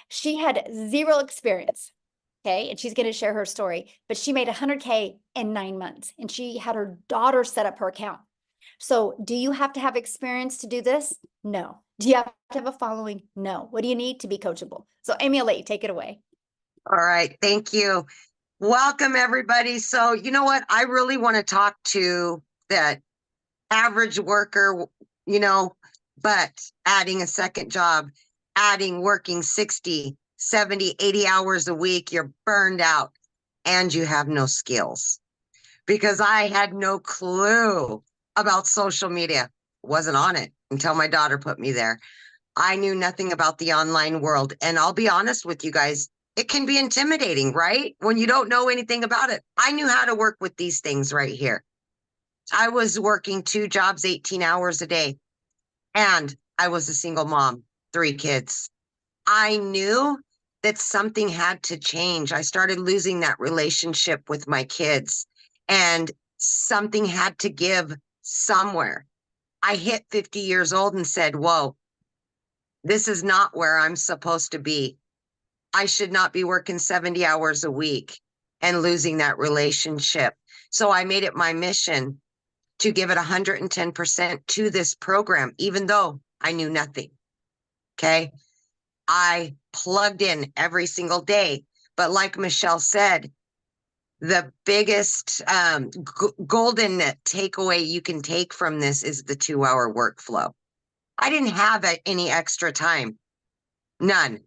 Speaker 1: she had 0 experience. Okay, and she's going to share her story, but she made 100K in 9 months and she had her daughter set up her account. So do you have to have experience to do this? No. Do you have to have a following? No. What do you need to be coachable? So Amy, I'll let you take it away.
Speaker 5: All right. Thank you. Welcome, everybody. So you know what? I really want to talk to that average worker, but adding a second job, working 60, 70, 80 hours a week, you're burned out and you have no skills. Because I had no clue about social media. Wasn't on it until my daughter put me there. I knew nothing about the online world. And I'll be honest with you guys, it can be intimidating, right? When you don't know anything about it. I knew how to work with these things right here. I was working 2 jobs, 18 hours a day. And I was a single mom, 3 kids. I knew that something had to change. I started losing that relationship with my kids and something had to give somewhere. I hit 50 years old and said, whoa, this is not where I'm supposed to be. I should not be working 70 hours a week and losing that relationship. So I made it my mission to give it 110% to this program, even though I knew nothing. Okay. I plugged in every single day. But like Michelle said, the biggest golden takeaway you can take from this is the 2-hour workflow. I didn't have any extra time, none,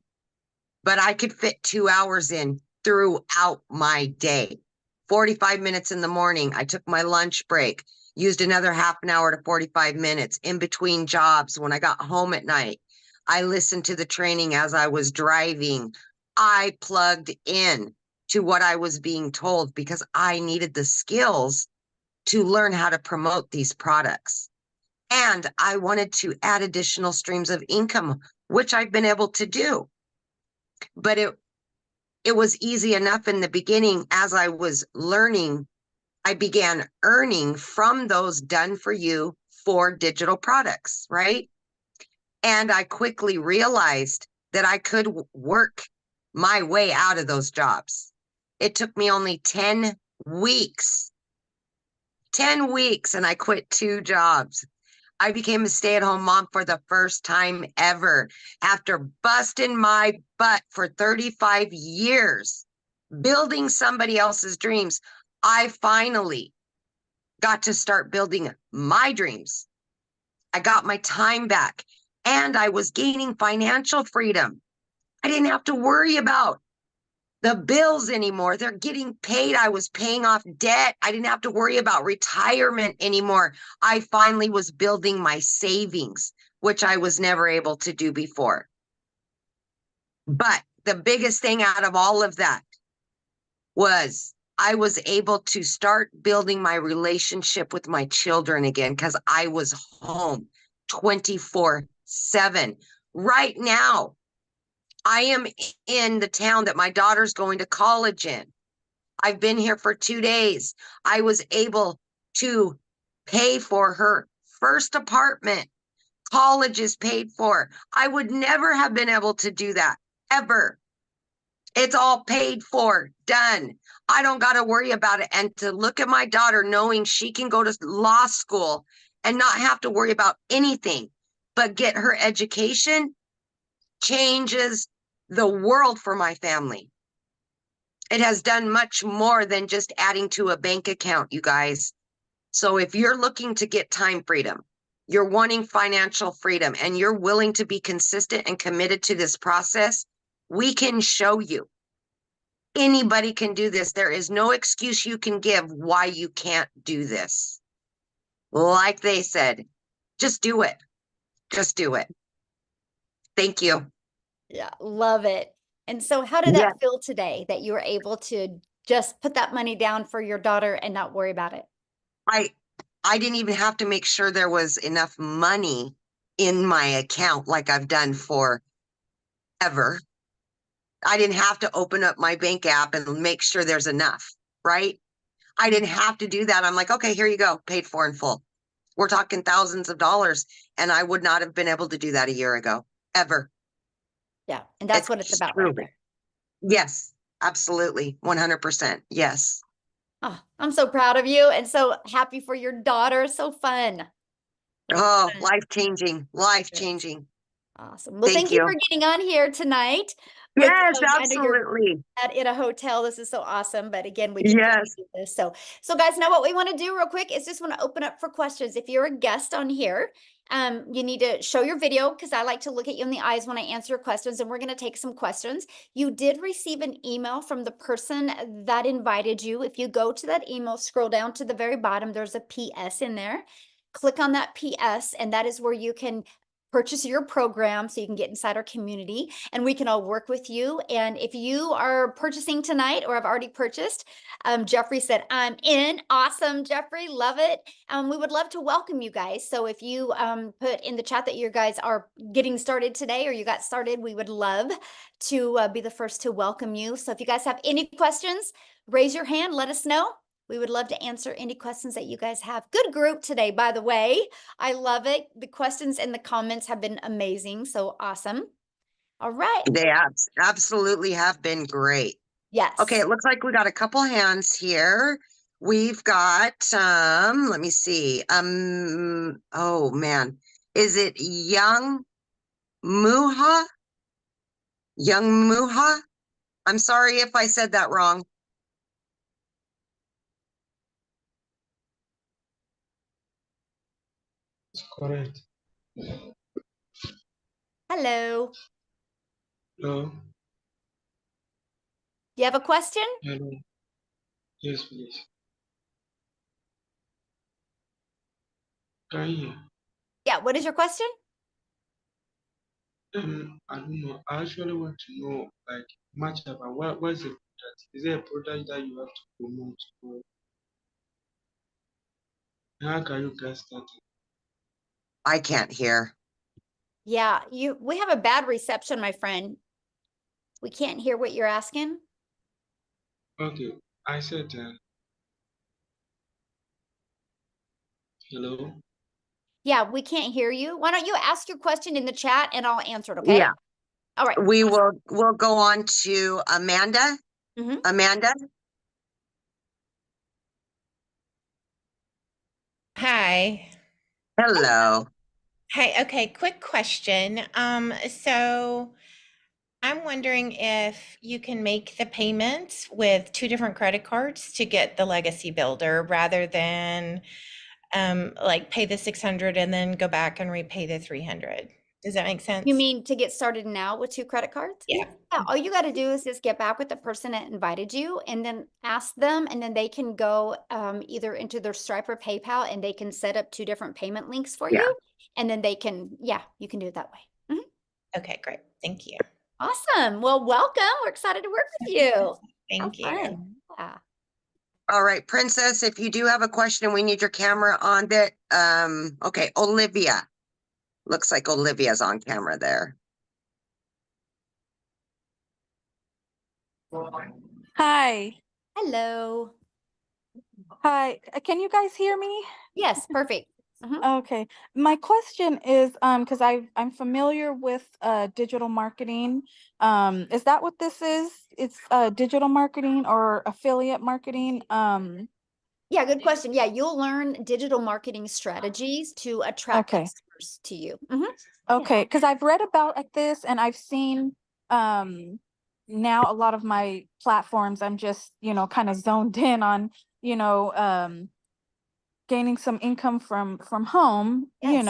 Speaker 5: but I could fit 2 hours in throughout my day. 45 minutes in the morning, I took my lunch break, used another half an hour to 45 minutes in between jobs. When I got home at night, I listened to the training as I was driving. I plugged in to what I was being told because I needed the skills to learn how to promote these products. And I wanted to add additional streams of income which I've been able to do. But it was easy enough in the beginning. As I was learning, I began earning from those done for you for digital products, right? And I quickly realized that I could work my way out of those jobs. It took me only 10 weeks, 10 weeks, and I quit 2 jobs. I became a stay-at-home mom for the first time ever after busting my butt for 35 years, building somebody else's dreams. I finally got to start building my dreams. I got my time back and I was gaining financial freedom. I didn't have to worry about the bills anymore. They're getting paid. I was paying off debt. I didn't have to worry about retirement anymore. I finally was building my savings, which I was never able to do before. But the biggest thing out of all of that was I was able to start building my relationship with my children again because I was home 24/7. Right now, I am in the town that my daughter's going to college in. I've been here for 2 days. I was able to pay for her first apartment. College is paid for. I would never have been able to do that, ever. It's all paid for, done. I don't got to worry about it. And to look at my daughter knowing she can go to law school and not have to worry about anything but get her education changes the world for my family. It has done much more than just adding to a bank account, you guys. So if you're looking to get time freedom, you're wanting financial freedom, and you're willing to be consistent and committed to this process, we can show you. Anybody can do this. There is no excuse you can give why you can't do this. Like they said, just do it. Just do it. Thank you.
Speaker 1: Yeah, love it. And so how did
Speaker 5: Yeah.
Speaker 1: that feel today that you were able to just put that money down for your daughter and not worry about it?
Speaker 5: I didn't even have to make sure there was enough money in my account like I've done forever. I didn't have to open up my bank app and make sure there's enough, right? I didn't have to do that. I'm like, okay, here you go, paid for in full. We're talking thousands of dollars, and I would not have been able to do that a year ago, ever.
Speaker 1: Yeah, and that's what it's about right there.
Speaker 5: Yes, absolutely. 100%. Yes.
Speaker 1: Oh, I'm so proud of you and so happy for your daughter. So fun.
Speaker 5: Oh, life-changing, life-changing.
Speaker 1: Awesome. Well, thank you for getting on here tonight.
Speaker 5: Yes,
Speaker 1: I know you're
Speaker 5: absolutely.
Speaker 1: in a hotel. This is so awesome. But again, we can
Speaker 5: Yes.
Speaker 1: do this. So guys, now what we want to do real quick is just want to open up for questions. If you're a guest on here, you need to show your video because I like to look at you in the eyes when I answer your questions, and we're going to take some questions. You did receive an email from the person that invited you. If you go to that email, scroll down to the very bottom, there's a PS in there. Click on that PS, and that is where you can purchase your program so you can get inside our community and we can all work with you. And if you are purchasing tonight or have already purchased, Jeffrey said, I'm in. Awesome, Jeffrey. Love it. We would love to welcome you guys. So if you put in the chat that you guys are getting started today or you got started, we would love to be the first to welcome you. So if you guys have any questions, raise your hand, let us know. We would love to answer any questions that you guys have. Good group today, by the way. I love it. The questions and the comments have been amazing. So awesome. All right.
Speaker 5: They absolutely have been great.
Speaker 1: Yes.
Speaker 5: Okay, it looks like we got a couple hands here. We've got, let me see. Oh man, is it Young Muha? Young Muha? I'm sorry if I said that wrong.
Speaker 6: Correct.
Speaker 1: Hello.
Speaker 6: Hello.
Speaker 1: Do you have a question?
Speaker 6: Hello. Yes, please. Can you hear?
Speaker 1: Yeah. What is your question?
Speaker 6: I don't know. I actually want to know like much about what's the product? Is there a product that you have to promote, or how can you get started?
Speaker 5: I can't hear.
Speaker 1: Yeah, we have a bad reception, my friend. We can't hear what you're asking.
Speaker 6: Okay, I said, hello.
Speaker 1: Yeah, we can't hear you. Why don't you ask your question in the chat and I'll answer it, okay?
Speaker 5: Yeah,
Speaker 1: All right.
Speaker 5: we'll go on to Amanda.
Speaker 1: Mhm.
Speaker 5: Amanda,
Speaker 7: Hi.
Speaker 5: hello.
Speaker 7: Hey, okay, quick question. So I'm wondering if you can make the payments with 2 different credit cards to get the legacy builder rather than like pay the 600 and then go back and repay the 300. Does that make sense?
Speaker 1: You mean to get started now with 2 credit cards?
Speaker 7: Yeah.
Speaker 1: Yeah, all you got to do is just get back with the person that invited you and then ask them, and then they can go either into their Stripe or PayPal and they can set up 2 different payment links for
Speaker 5: Yeah.
Speaker 1: you. And then they can, yeah, you can do it that way. Mhm.
Speaker 7: Okay, great. Thank you.
Speaker 1: Awesome. Well, welcome. We're excited to work with you. Have
Speaker 7: Thank you.
Speaker 1: fun. Yeah.
Speaker 5: All right, Princess, if you do have a question, we need your camera on that. Okay, Olivia. Looks like Olivia's on camera there.
Speaker 8: Hi.
Speaker 1: Hello.
Speaker 8: Hi. Can you guys hear me?
Speaker 1: Yes, perfect. Mhm.
Speaker 8: Okay. My question is, because I'm familiar with digital marketing. Is that what this is? It's digital marketing or affiliate marketing?
Speaker 1: Yeah, good question. Yeah, you'll learn digital marketing strategies to attract
Speaker 8: Okay.
Speaker 1: customers to you. Mhm.
Speaker 8: Okay, because I've read about this and I've seen now a lot of my platforms, I'm just, kind of zoned in on, you know, gaining some income from home,
Speaker 1: Yes.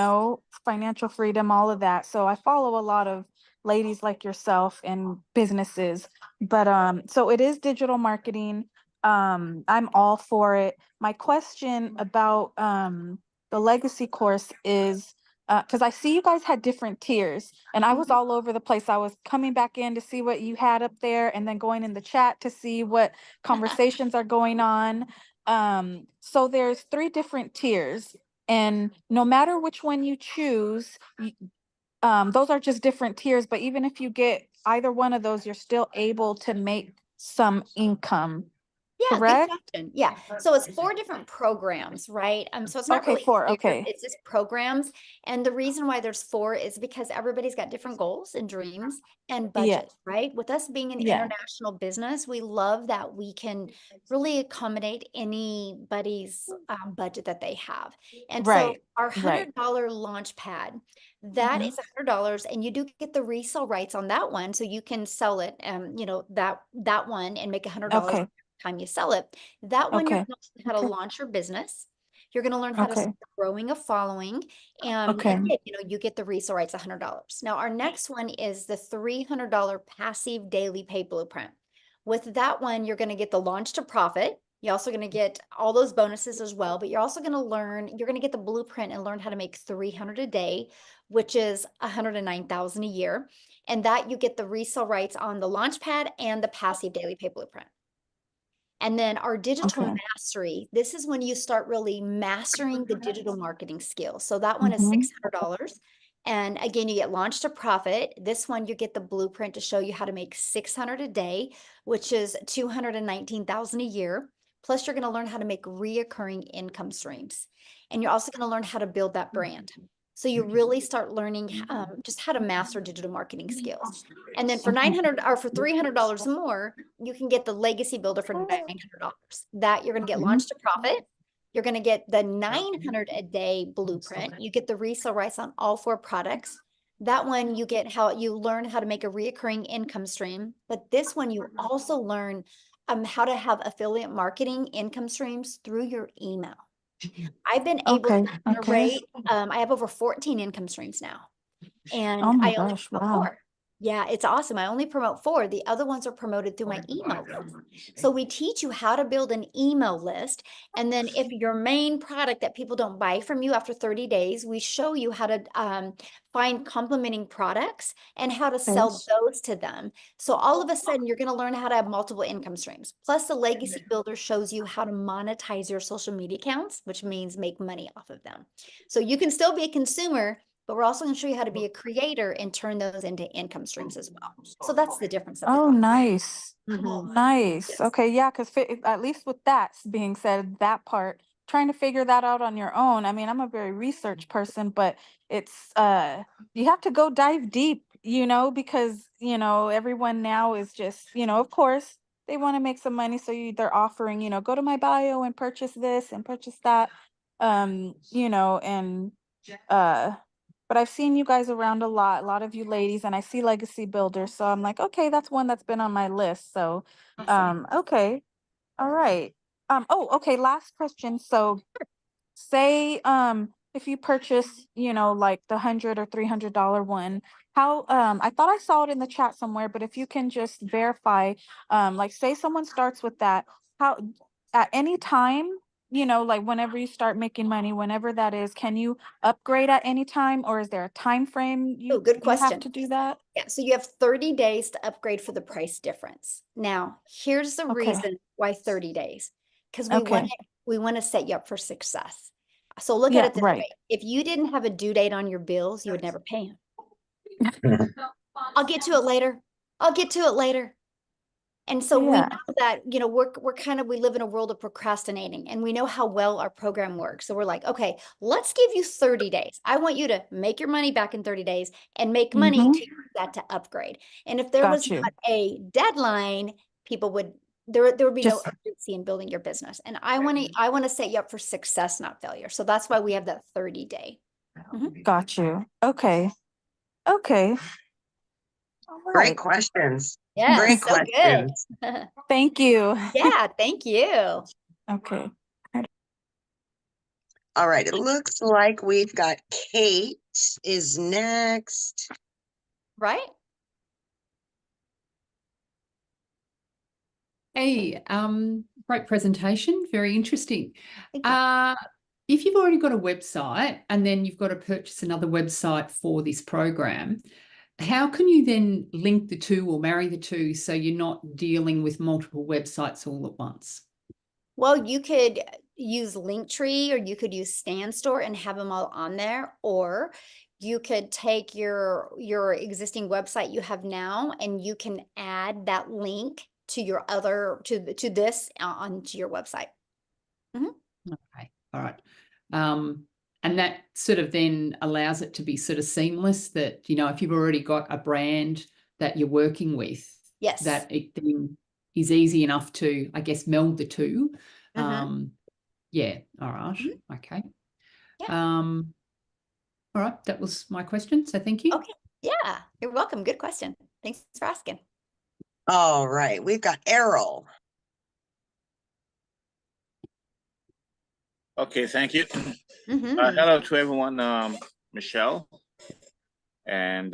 Speaker 8: financial freedom, all of that. So I follow a lot of ladies like yourself and businesses. But so it is digital marketing. I'm all for it. My question about the legacy course is because I see you guys had different tiers and I was
Speaker 1: Mhm.
Speaker 8: all over the place. I was coming back in to see what you had up there and then going in the chat to see what conversations are going on. So there's 3 different tiers, and no matter which one you choose, those are just different tiers, but even if you get either one of those, you're still able to make some income,
Speaker 1: Yeah, good
Speaker 8: correct?
Speaker 1: question. Yeah. So it's 4 different programs, right? So it's not
Speaker 8: Okay,
Speaker 1: really
Speaker 8: 4,
Speaker 1: tiers,
Speaker 8: okay.
Speaker 1: it's just programs. And the reason why there's 4 is because everybody's got different goals and dreams and
Speaker 8: Yeah,
Speaker 1: budget, right? With us being an
Speaker 8: yeah,
Speaker 1: international business, we love that we can really accommodate anybody's budget that they have. And so
Speaker 8: right,
Speaker 1: our
Speaker 8: right.
Speaker 1: $100 launch pad, that
Speaker 8: Mhm.
Speaker 1: is $100, and you do get the resale rights on that one, so you can sell it, that one and make $100
Speaker 8: Okay,
Speaker 1: time you sell it. That one, you're
Speaker 8: okay,
Speaker 1: gonna learn how to
Speaker 8: okay,
Speaker 1: launch your business. You're gonna learn how to
Speaker 8: okay,
Speaker 1: start growing a following. And
Speaker 8: okay,
Speaker 1: again, you get the resale rights, $100. Now, our next one is the $300 passive daily pay blueprint. With that one, you're gonna get the launch to profit. You're also gonna get all those bonuses as well, but you're also you're gonna get the blueprint and learn how to make 300 a day, which is 109,000 a year. And that you get the resale rights on the launch pad and the passive daily pay blueprint. And then our digital
Speaker 8: okay.
Speaker 1: mastery, this is when you start really mastering the digital marketing skills. So that one is
Speaker 8: Mhm.
Speaker 1: $600. And again, you get launched to profit. This one, you get the blueprint to show you how to make 600 a day, which is 219,000 a year. Plus, you're going to learn how to make reoccurring income streams. And you're also going to learn how to build that brand. So you really start learning just how to master digital marketing skills. And then for
Speaker 8: Okay.
Speaker 1: 900 or for $300 more, you can get the legacy builder for $900. That you're going to get launched to profit. You're going to get the 900 a day blueprint. You get the resale rights on all 4 products. That one you get how you learn how to make a reoccurring income stream. But this one you also learn how to have affiliate marketing income streams through your email. I've been able
Speaker 8: Okay,
Speaker 1: to
Speaker 8: okay.
Speaker 1: generate, I have over 14 income streams now. And
Speaker 8: Oh my
Speaker 1: I only
Speaker 8: gosh,
Speaker 1: promote
Speaker 8: wow.
Speaker 1: 4. Yeah, it's awesome. I only promote 4. The other ones are promoted through my email list. So we teach you how to build an email list. And then if your main product that people don't buy from you after 30 days, we show you how to find complementing products and how to sell
Speaker 8: Okay.
Speaker 1: those to them. So all of a sudden, you're going to learn how to have multiple income streams. Plus, the Legacy Builder shows you how to monetize your social media accounts, which means make money off of them. So you can still be a consumer, but we're also going to show you how to be a creator and turn those into income streams as well. So that's the difference. Of the
Speaker 8: Oh,
Speaker 1: program.
Speaker 8: nice.
Speaker 1: Mhm.
Speaker 8: Nice.
Speaker 1: Yes.
Speaker 8: Okay, yeah, because at least with that being said, that part, trying to figure that out on your own. I mean, I'm a very research person, but it's you have to go dive deep, because everyone now is just, of course, they want to make some money, so they're offering, go to my bio and purchase this and purchase that, and but I've seen you guys around a lot of you ladies, and I see Legacy Builders, so I'm like, okay, that's one that's been on my list. So,
Speaker 1: Awesome.
Speaker 8: okay, all right. Oh, okay, last question. So, say, if you purchase, like the $100 or $300 one, how, I thought I saw it in the chat somewhere, but if you can just verify, like, say someone starts with that, how, at any time, like whenever you start making money, whenever that is, can you upgrade at any time, or is there a time frame
Speaker 1: Oh, good
Speaker 8: you have
Speaker 1: question.
Speaker 8: to do that?
Speaker 1: Yeah, so you have 30 days to upgrade for the price difference. Now, here's the
Speaker 8: Okay.
Speaker 1: reason why 30 days. Because
Speaker 8: Okay.
Speaker 1: we want to set you up for success. So look
Speaker 8: Yeah,
Speaker 1: at it this
Speaker 8: right.
Speaker 1: way. If you didn't have a due date on your bills, you would never pay them. I'll get to it later. I'll get to it later. And so we
Speaker 8: Yeah.
Speaker 1: know that, we live in a world of procrastinating, and we know how well our program works. So we're like, okay, let's give you 30 days. I want you to make your money back in 30 days and make money
Speaker 8: Mhm.
Speaker 1: to use that to upgrade. And if there
Speaker 8: Got
Speaker 1: was
Speaker 8: you.
Speaker 1: not a deadline, people would, there would be no
Speaker 8: Just-
Speaker 1: urgency in building your business. And I want to set you up for success, not failure. So that's why we have that 30-day.
Speaker 8: Got you. Okay. Okay. All
Speaker 5: Great
Speaker 8: right.
Speaker 5: questions.
Speaker 1: Yeah,
Speaker 5: Great
Speaker 1: so
Speaker 5: questions.
Speaker 1: good.
Speaker 8: Thank you.
Speaker 1: Yeah, thank you.
Speaker 8: Okay.
Speaker 5: All right. It looks like we've got Kate is next.
Speaker 1: Right?
Speaker 9: Hey, great presentation, very interesting.
Speaker 1: Thank you.
Speaker 9: If you've already got a website and then you've got to purchase another website for this program, how can you then link the two or marry the two so you're not dealing with multiple websites all at once?
Speaker 1: Well, you could use Linktree, or you could use StanStore and have them all on there, or you could take your existing website you have now, and you can add that link to your other to this onto your website.
Speaker 9: Okay, all right. And that sort of then allows it to be sort of seamless, that, if you've already got a brand that you're working with,
Speaker 1: Yes.
Speaker 9: that it then is easy enough to, I guess, meld the two. Yeah, all right. Okay.
Speaker 1: Yeah.
Speaker 9: All right, that was my question, so thank you.
Speaker 1: Okay. Yeah, you're welcome. Good question. Thanks for asking.
Speaker 5: All right. We've got Errol.
Speaker 10: Okay, thank you.
Speaker 1: Mhm.
Speaker 10: Hello to everyone, Michelle and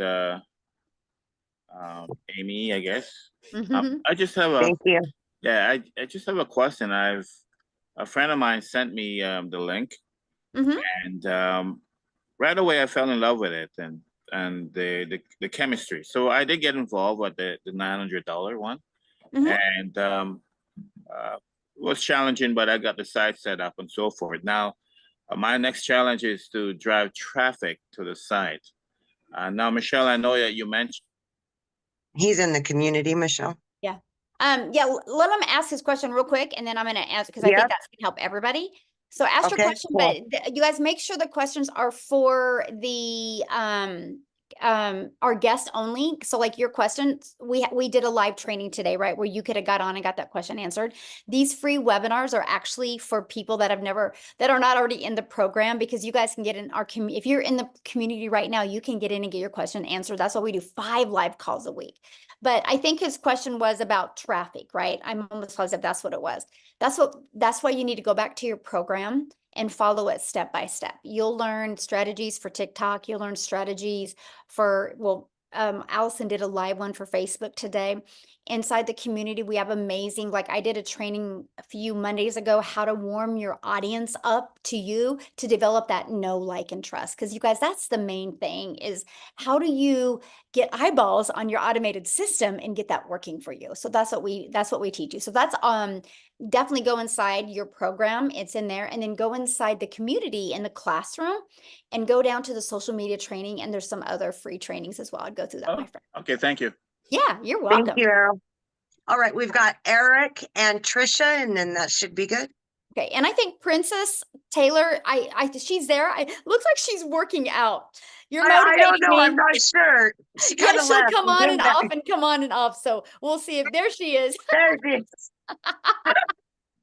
Speaker 10: Amy, I guess.
Speaker 1: Mhm.
Speaker 10: I just have
Speaker 5: Thank you.
Speaker 10: I just have a question. A friend of mine sent me the link,
Speaker 1: Mhm.
Speaker 10: and right away I fell in love with it and the chemistry. So I did get involved with the $900 one,
Speaker 1: Mhm.
Speaker 10: and it was challenging, but I got the site set up and so forth. Now, my next challenge is to drive traffic to the site. Now, Michelle, I know that you mentioned.
Speaker 5: He's in the community, Michelle.
Speaker 1: Yeah. Yeah, let him ask his question real quick, and then I'm going to answer, because I think
Speaker 5: Yep.
Speaker 1: that's going to help everybody. So ask your
Speaker 5: Okay,
Speaker 1: question,
Speaker 5: cool.
Speaker 1: but you guys make sure the questions are for the our guest only. So like your questions, we did a live training today, right, where you could have got on and got that question answered. These free webinars are actually for people that are not already in the program, because you guys can get in our community. If you're in the community right now, you can get in and get your question answered. That's why we do 5 live calls a week. But I think his question was about traffic, right? I'm almost positive that's what it was. That's why you need to go back to your program and follow it step by step. You'll learn strategies for TikTok. You'll learn strategies for, Allison did a live one for Facebook today. inside the community. We have amazing, like I did a training a few Mondays ago, how to warm your audience up to you to develop that know, like, and trust. Because you guys, that's the main thing, is how do you get eyeballs on your automated system and get that working for you? So that's what we teach you. So that's definitely go inside your program. It's in there, and then go inside the community in the classroom and go down to the social media training. And there's some other free trainings as well. I'd go through that,
Speaker 10: Oh,
Speaker 1: my friend.
Speaker 10: okay, thank you.
Speaker 1: Yeah, you're
Speaker 5: Thank
Speaker 1: welcome.
Speaker 5: you, Errol. All right, we've got Eric and Trisha, and then that should be good.
Speaker 1: Okay, and I think Princess Taylor, she's there. Looks like she's working out. You're
Speaker 5: I don't
Speaker 1: motivating
Speaker 5: know. I'm
Speaker 1: me.
Speaker 5: not sure. She
Speaker 1: Yeah,
Speaker 5: kind of
Speaker 1: she'll
Speaker 5: left.
Speaker 1: come
Speaker 5: and
Speaker 1: on
Speaker 5: came
Speaker 1: and
Speaker 5: back.
Speaker 1: off and come on and off. So we'll see if there she is.
Speaker 5: There it is.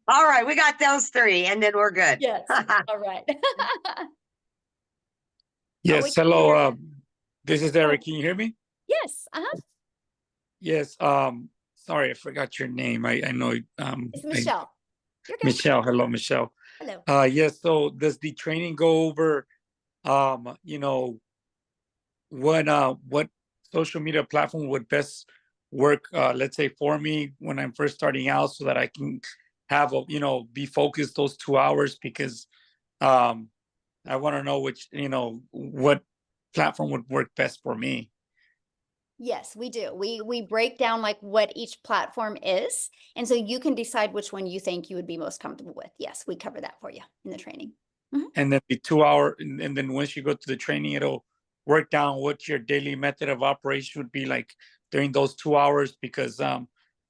Speaker 5: All right, we got those three, and then we're good.
Speaker 1: Yes. All right.
Speaker 11: Yes,
Speaker 1: we can
Speaker 11: hello.
Speaker 1: hear you.
Speaker 11: This is Eric. Can you hear me?
Speaker 1: Yes. Uh-huh.
Speaker 11: Yes. Sorry, I forgot your name. I know.
Speaker 1: It's Michelle. You're good.
Speaker 11: Michelle. Hello, Michelle.
Speaker 1: Hello.
Speaker 11: Yes. So does the training go over, what social media platform would best work, let's say for me when I'm first starting out, so that I can have be focused those 2 hours, because I want to know what platform would work best for me.
Speaker 1: Yes, we do. We break down like what each platform is, and so you can decide which one you think you would be most comfortable with. Yes, we cover that for you in the training.
Speaker 11: And then the 2 hour, and then once you go to the training, it'll work down what your daily method of operation would be like during those 2 hours, because
Speaker 1: Yes.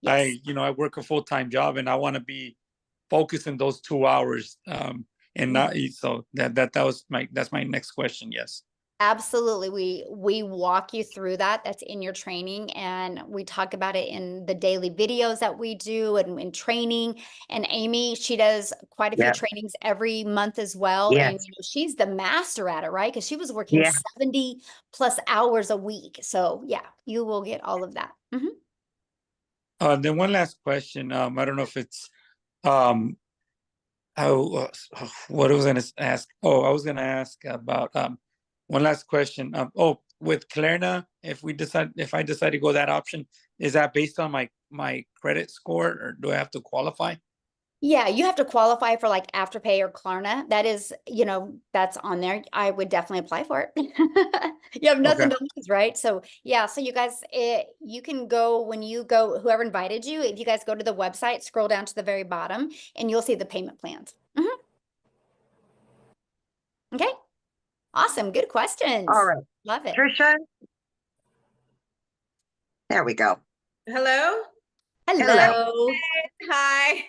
Speaker 11: I work a full-time job and I want to be focused in those 2 hours. And not so that's my next question. Yes.
Speaker 1: Absolutely. We walk you through that. That's in your training, and we talk about it in the daily videos that we do and in training. And Amy, she does quite a few
Speaker 5: Yeah.
Speaker 1: trainings every month as well.
Speaker 5: Yes.
Speaker 1: And she's the master at it, right? Because she was working
Speaker 5: Yeah.
Speaker 1: 70 plus hours a week. So yeah, you will get all of that.
Speaker 11: Then one last question. I don't know if it's what I was going to ask. Oh, I was going to ask about one last question. With Klarna, if I decide to go that option, is that based on my credit score, or do I have to qualify?
Speaker 1: Yeah, you have to qualify for like Afterpay or Klarna. That is, that's on there. I would definitely apply for it. You have nothing to lose, right? So yeah, so you guys, you can go when you go, whoever invited you, if you guys go to the website, scroll down to the very bottom, and you'll see the payment plans. Okay, awesome, good questions.
Speaker 5: All right,
Speaker 1: Love it.
Speaker 5: Trisha. There we go.
Speaker 12: Hello.
Speaker 1: Hello.
Speaker 12: Hi.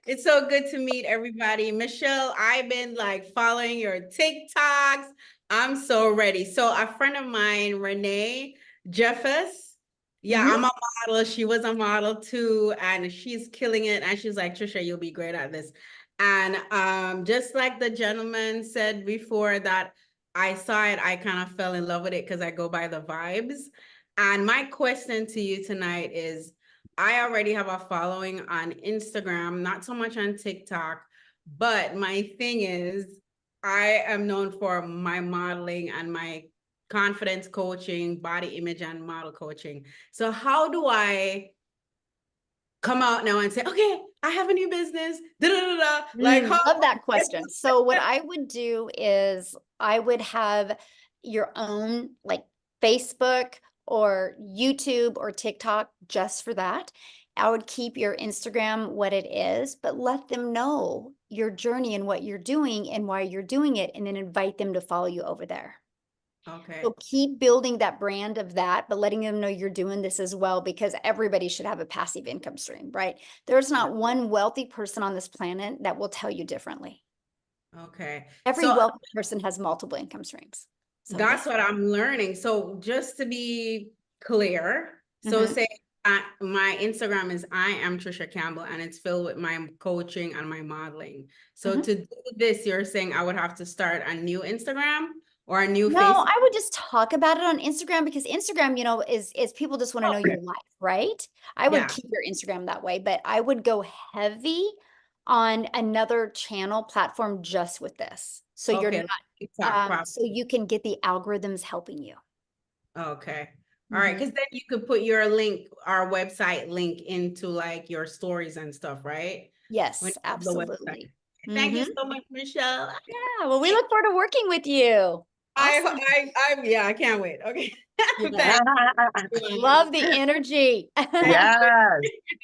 Speaker 12: It's so good to meet everybody. Michelle, I've been like following your TikToks. I'm so ready. So a friend of mine, Renee Jeffers. Yeah, I'm a model. She was a model too, and she's killing it. And she's like, Trisha, you'll be great at this. And just like the gentleman said before that I saw it, I kind of fell in love with it because I go by the vibes. And my question to you tonight is, I already have a following on Instagram, not so much on TikTok, but my thing is I am known for my modeling and my confidence coaching, body image and model coaching. So how do I come out now and say, okay, I have a new business, like
Speaker 1: love that question. So what I would do is I would have your own like Facebook or YouTube or TikTok just for that. I would keep your Instagram what it is, but let them know your journey and what you're doing and why you're doing it, and then invite them to follow you over there.
Speaker 12: Okay.
Speaker 1: So keep building that brand of that, but letting them know you're doing this as well, because everybody should have a passive income stream, right? There's not one wealthy person on this planet that will tell you differently.
Speaker 12: Okay.
Speaker 1: Every wealthy person has multiple income streams. So
Speaker 12: that's what I'm learning. So just to be clear, so say my Instagram is I am Trisha Campbell, and it's filled with my coaching and my modeling. So to do this, you're saying I would have to start a new Instagram or a new
Speaker 1: No,
Speaker 12: Facebook?
Speaker 1: I would just talk about it on Instagram, because Instagram, is people just want to know your life, right? I would keep your Instagram that way, but I would go heavy on another channel platform just with this. So you're not, so you can get the algorithms helping you.
Speaker 12: Okay. All right,
Speaker 1: Mhm.
Speaker 12: because then you could put your link, our website link into like your stories and stuff, right? When
Speaker 1: Yes,
Speaker 12: you have the website.
Speaker 1: absolutely.
Speaker 12: Thank you
Speaker 1: Mhm.
Speaker 12: so much, Michelle.
Speaker 1: Yeah, well, we look forward to working with you. Awesome.
Speaker 12: I can't wait. Okay.
Speaker 1: Yeah.
Speaker 12: Thanks.
Speaker 1: Love the energy.
Speaker 5: Yes,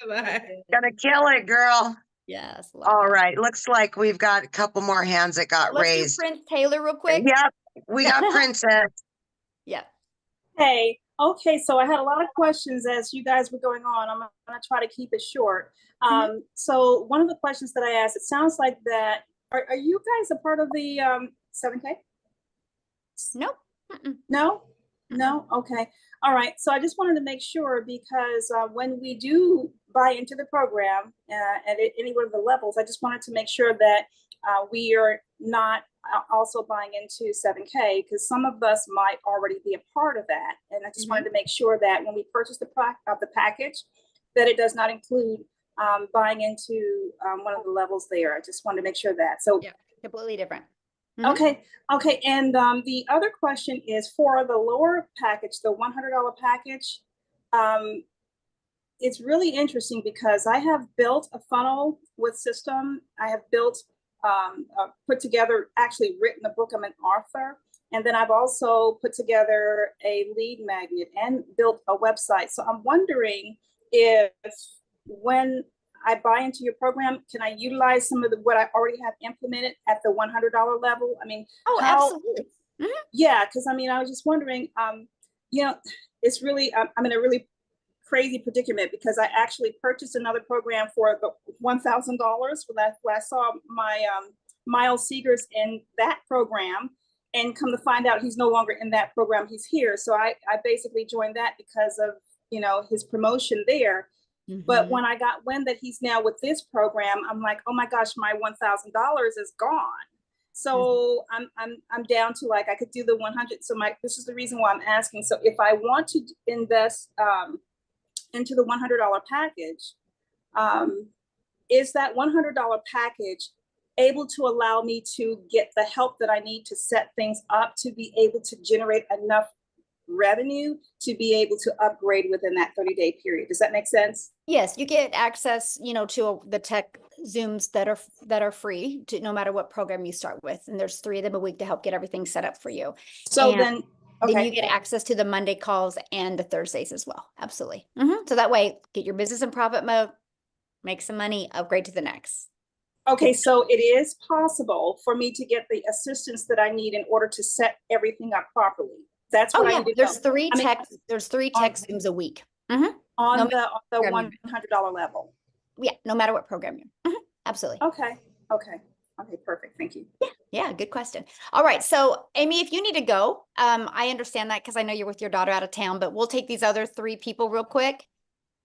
Speaker 12: Bye.
Speaker 5: gonna kill it, girl.
Speaker 1: Yes, love
Speaker 5: All
Speaker 1: it.
Speaker 5: right, looks like we've got a couple more hands that got
Speaker 1: Let's do
Speaker 5: raised.
Speaker 1: Prince Taylor real quick.
Speaker 5: Yep, we got Princess.
Speaker 1: Yeah.
Speaker 13: Hey, okay, so I had a lot of questions as you guys were going on. I'm gonna try to keep it short. So one of the questions that I asked, it sounds like that, are you guys a part of the 7K?
Speaker 1: Nope. Mm-mm.
Speaker 13: No? No? Okay. All right. So I just wanted to make sure because when we do buy into the program at any one of the levels, I just wanted to make sure that we are not also buying into 7K because some of us might already be a part of that. And I just wanted to make sure that when we purchase the package, that it does not include buying into one of the levels there. I just wanted to make sure that. So
Speaker 1: yeah, completely different.
Speaker 13: Okay. And the other question is for the lower package, the $100 package. It's really interesting because I have built a funnel with system. I have built, put together, actually written a book. I'm an author. And then I've also put together a lead magnet and built a website. So I'm wondering if when I buy into your program, can I utilize some of what I already have implemented at the $100 level? I mean,
Speaker 1: absolutely.
Speaker 13: Yeah, because I mean, I was just wondering, it's really, I'm in a really crazy predicament because I actually purchased another program for the $1,000 when I saw my Miles Seegers in that program, and come to find out he's no longer in that program, he's here. So I basically joined that because of, his promotion there. But when I got wind that he's now with this program, I'm like, oh my gosh, my $1,000 is gone. So I'm down to like, I could do the 100. So this is the reason why I'm asking. So if I want to invest into the $100 package, is that $100 package able to allow me to get the help that I need to set things up to be able to generate enough revenue to be able to upgrade within that 30-day period? Does that make sense?
Speaker 1: Yes, you get access, to the tech Zooms that are free to no matter what program you start with. And there's 3 of them a week to help get everything set up for you.
Speaker 13: So
Speaker 1: And
Speaker 13: then
Speaker 1: you get access to the Monday calls and the Thursdays as well. Absolutely. So that way, get your business in profit mode, make some money, upgrade to the next.
Speaker 13: Okay, so it is possible for me to get the assistance that I need in order to set everything up properly. That's what I need to
Speaker 1: There's
Speaker 13: know.
Speaker 1: 3 tech Zooms a week.
Speaker 13: On
Speaker 1: No
Speaker 13: the
Speaker 1: program
Speaker 13: $100 level.
Speaker 1: Yeah, no matter what program you're. Absolutely.
Speaker 13: Okay, perfect. Thank you.
Speaker 1: Yeah, good question. All right, so Amy, if you need to go, I understand that because I know you're with your daughter out of town, but we'll take these other 3 people real quick.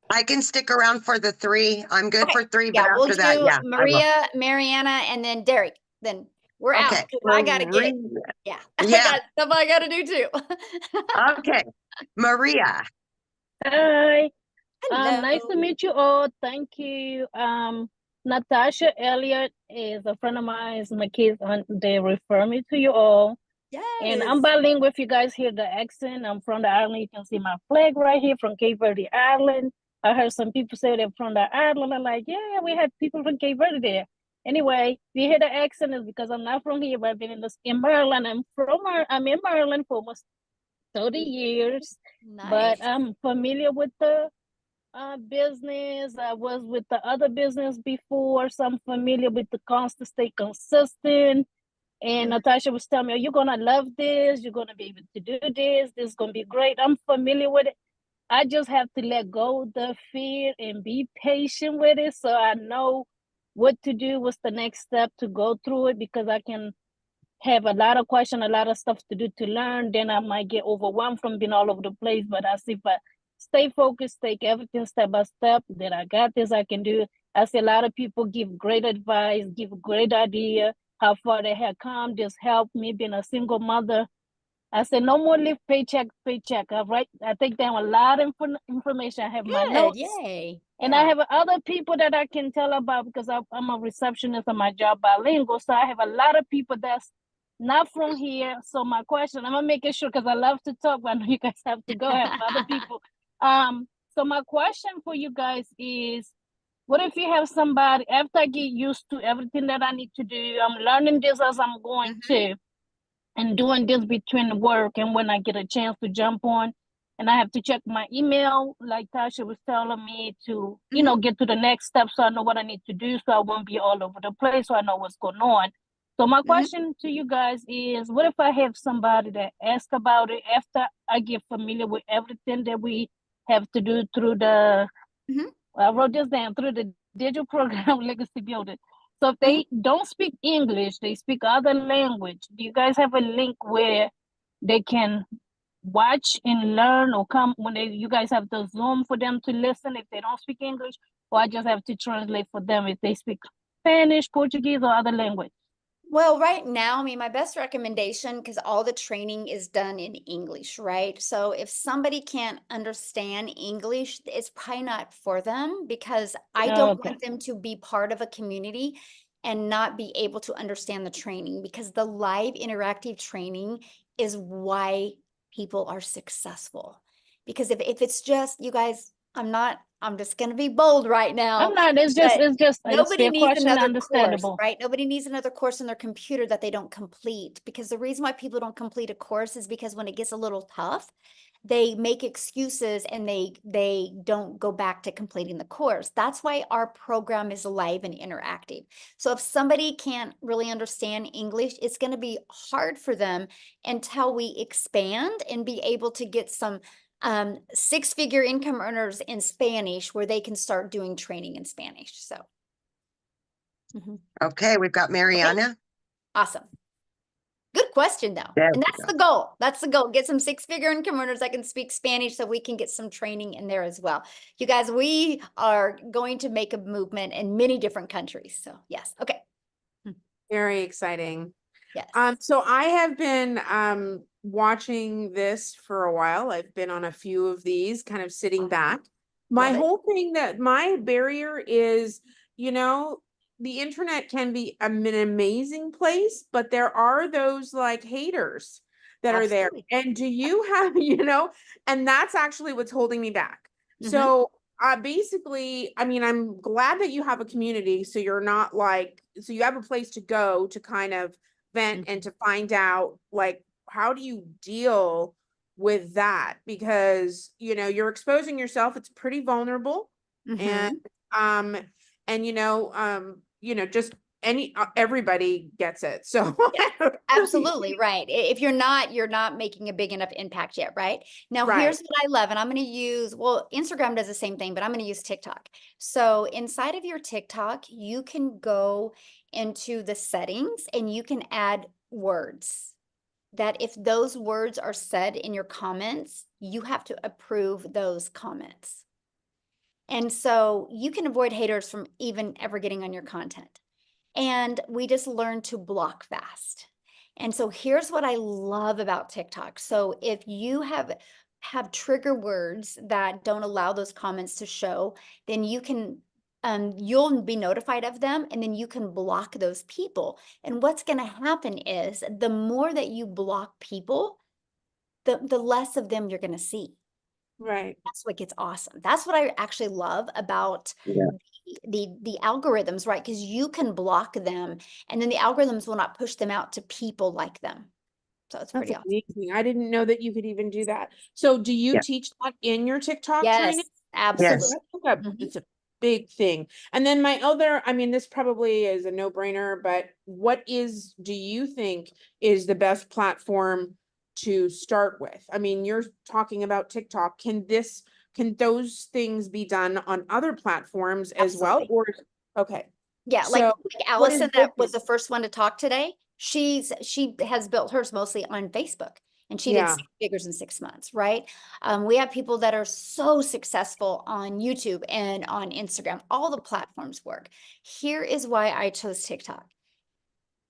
Speaker 5: I can stick around for the 3. I'm good for 3, but
Speaker 1: we'll
Speaker 5: after that,
Speaker 1: do
Speaker 5: yeah. I will.
Speaker 1: Maria, Mariana, and then Derek. Then we're out.
Speaker 5: Okay.
Speaker 1: 'Cause I gotta get.
Speaker 5: Maria.
Speaker 1: Yeah.
Speaker 5: Yeah.
Speaker 1: I got stuff I gotta do too.
Speaker 5: Okay, Maria.
Speaker 14: Hi.
Speaker 1: Hello.
Speaker 14: Nice to meet you all. Thank you. Natasha Elliott is a friend of mine. It's my kids, and they refer me to you all. And I'm bilingual. If you guys hear the accent, I'm from the island. You can see my flag right here from Cape Verde Island. I heard some people say they're from the island. I'm like, yeah, we had people from Cape Verde there. Anyway, if you hear the accent, it's because I'm not from here, but I've been in Maryland. I'm in Maryland for almost 30 years.
Speaker 1: Nice.
Speaker 14: But I'm familiar with the business. I was with the other business before, so I'm familiar with the constant, stay consistent. And Natasha was telling me, you're gonna love this, you're gonna be able to do this is gonna be great. I'm familiar with it. I just have to let go of the fear and be patient with it so I know what to do, what's the next step to go through it, because I can have a lot of questions, a lot of stuff to do to learn. Then I might get overwhelmed from being all over the place. But I see if I stay focused, take everything step by step, that I got this, I can do it. I see a lot of people give great advice, give great idea, how far they have come, just help me being a single mother. I said, no more live paycheck, paycheck. I take down a lot of information. I have my notes.
Speaker 1: Yay.
Speaker 14: And I have other people that I can tell about because I'm a receptionist on my job, bilingual. So I have a lot of people that's not from here. So my question, I'm gonna make it sure because I love to talk, but I know you guys have to go have other people. So my question for you guys is, what if you have somebody, after I get used to everything that I need to do, I'm learning this as I'm going to, and doing this between work and when I get a chance to jump on, and I have to check my email, like Tasha was telling me to, you know, get to the next step so I know what I need to do so I won't be all over the place, so I know what's going on. So my question to you guys is, what if I have somebody that asks about it after I get familiar with everything that we have to do through the, I wrote this down, through the digital program Legacy Builder. So if they don't speak English, they speak other language, do you guys have a link where they can watch and learn, or come when you guys have the Zoom for them to listen if they don't speak English, or I just have to translate for them if they speak Spanish, Portuguese, or other language?
Speaker 1: Well, right now, I mean, my best recommendation, because all the training is done in English, right? So if somebody can't understand English, it's probably not for them, because I don't want them to be part of a community and not be able to understand the training, because the live interactive training is why people are successful. Because if it's just, you guys, I'm just going to be bold right now.
Speaker 14: I'm not, it's just
Speaker 1: Nobody
Speaker 14: their
Speaker 1: needs
Speaker 14: question,
Speaker 1: another course,
Speaker 14: understandable.
Speaker 1: right? Nobody needs another course on their computer that they don't complete, because the reason why people don't complete a course is because when it gets a little tough, they make excuses and they don't go back to completing the course. That's why our program is live and interactive. So if somebody can't really understand English, it's going to be hard for them until we expand and be able to get some six-figure income earners in Spanish where they can start doing training in Spanish. So.
Speaker 5: Okay, we've got Mariana.
Speaker 1: Awesome. Good question though.
Speaker 5: There
Speaker 1: And
Speaker 5: we
Speaker 1: that's the goal. That's the goal. Get some six-figure income earners that can speak Spanish so we can get some training in there as well. You guys, we are going to make a movement in many different countries. So yes. Okay.
Speaker 15: Very exciting.
Speaker 1: Yes.
Speaker 15: So I have been watching this for a while. I've been on a few of these, kind of sitting back. My whole thing, that my barrier is, you know, the internet can be an amazing place, but there are those like haters that are there. And do you have, you know, and that's actually what's holding me back. So basically, I mean, I'm glad that you have a community, so you're not like, so you have a place to go to kind of vent and to find out, like, how do you deal with that? Because, you know, you're exposing yourself, it's pretty vulnerable. And you know, just everybody gets it. So
Speaker 1: Absolutely right. If you're not making a big enough impact yet, right? Now, here's what I love, and I'm going to use, well, Instagram does the same thing, but I'm going to use TikTok. So inside of your TikTok, you can go into the settings and you can add words that if those words are said in your comments, you have to approve those comments. And so you can avoid haters from even ever getting on your content. And we just learn to block fast. And so here's what I love about TikTok. So if you have trigger words that don't allow those comments to show, then you can, you'll be notified of them, and then you can block those people. And what's going to happen is the more that you block people, the less of them you're going to see.
Speaker 15: Right.
Speaker 1: That's what gets awesome. That's what I actually love about the algorithms, right? Because you can block them, and then the algorithms will not push them out to people like them. So it's pretty awesome.
Speaker 15: Amazing. I didn't know that you could even do that. So do you teach that in your TikTok training?
Speaker 1: Absolutely.
Speaker 15: It's a big thing. And then my other, I mean, this probably is a no-brainer, but do you think is the best platform to start with? I mean, you're talking about TikTok. Can those things be done on other platforms as well? Or
Speaker 1: Yeah, like Allison, that was the first one to talk today. She has built hers mostly on Facebook, and she did 6 figures in 6 months, right? We have people that are so successful on YouTube and on Instagram. All the platforms work. Here is why I chose TikTok.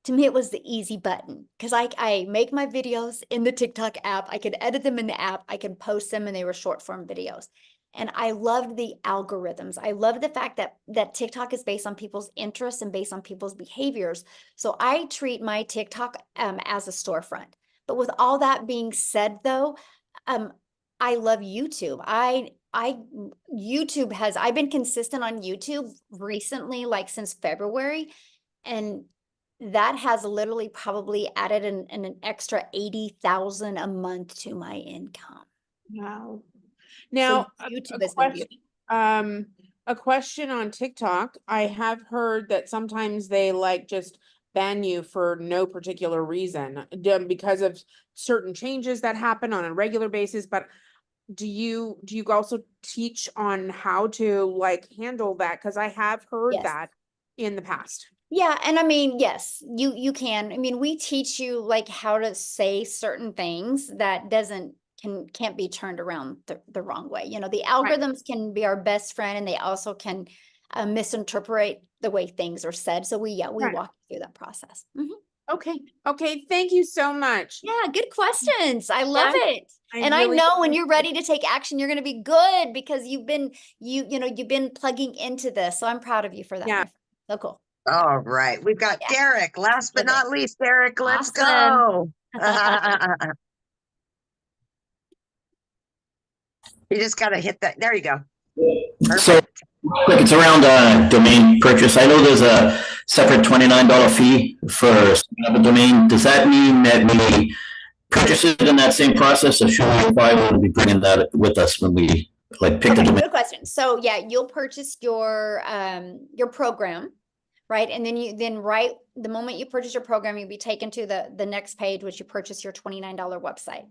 Speaker 1: To me, it was the easy button, because I make my videos in the TikTok app. I could edit them in the app. I can post them, and they were short form videos. And I loved the algorithms. I love the fact that TikTok is based on people's interests and based on people's behaviors. So I treat my TikTok as a storefront. But with all that being said, though, I love YouTube. I've been consistent on YouTube recently, like since February, and that has literally probably added an extra 80,000 a month to my income.
Speaker 15: Wow.
Speaker 1: So
Speaker 15: Now,
Speaker 1: YouTube has been beautiful.
Speaker 15: a question on TikTok. I have heard that sometimes they like just ban you for no particular reason because of certain changes that happen on a regular basis. But do you also teach on how to like handle that? Because I have heard
Speaker 1: Yes.
Speaker 15: that in the past.
Speaker 1: Yeah, and I mean, yes, you can. I mean, we teach you like how to say certain things that can't be turned around the wrong way. You know, the algorithms can be our best friend, and they also can misinterpret the way things are said. So we
Speaker 15: Right.
Speaker 1: walk you through that process. Mhm.
Speaker 15: Okay. Thank you so much.
Speaker 1: Yeah, good questions. I love it.
Speaker 15: I
Speaker 1: And
Speaker 15: really
Speaker 1: I know when
Speaker 15: appreciate
Speaker 1: you're ready to take action, you're going to be good because you've been plugging into this. So I'm proud of you for that.
Speaker 15: Yeah.
Speaker 1: My friend. So cool.
Speaker 5: All right. We've got
Speaker 1: Yeah.
Speaker 5: Derek. Last but
Speaker 1: Okay.
Speaker 5: not least, Derek, let's
Speaker 1: Awesome.
Speaker 5: go. You just got to hit that. There you go.
Speaker 16: So, quick, it's around domain purchase. I know there's a separate $29 fee for setting up a domain. Does that mean that we purchase it in that same process, or should we probably be bringing that with us when we like pick the domain?
Speaker 1: Good question. So yeah, you'll purchase your program, right? And then right the moment you purchase your program, you'll be taken to the next page, which you purchase your $29 website.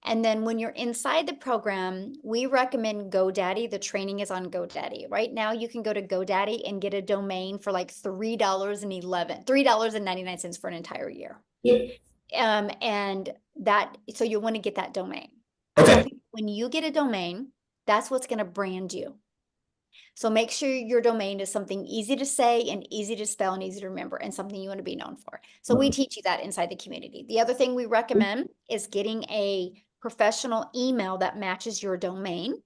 Speaker 1: And then when you're inside the program, we recommend GoDaddy. The training is on GoDaddy. Right now, you can go to GoDaddy and get a domain for like $3.99 for an entire year.
Speaker 16: Yep.
Speaker 1: And so you want to get that domain.
Speaker 16: Okay.
Speaker 1: When you get a domain, that's what's going to brand you. So make sure your domain is something easy to say and easy to spell and easy to remember and something you want to be known for. So we teach you that inside the community. The other thing we recommend is getting a professional email that matches your domain,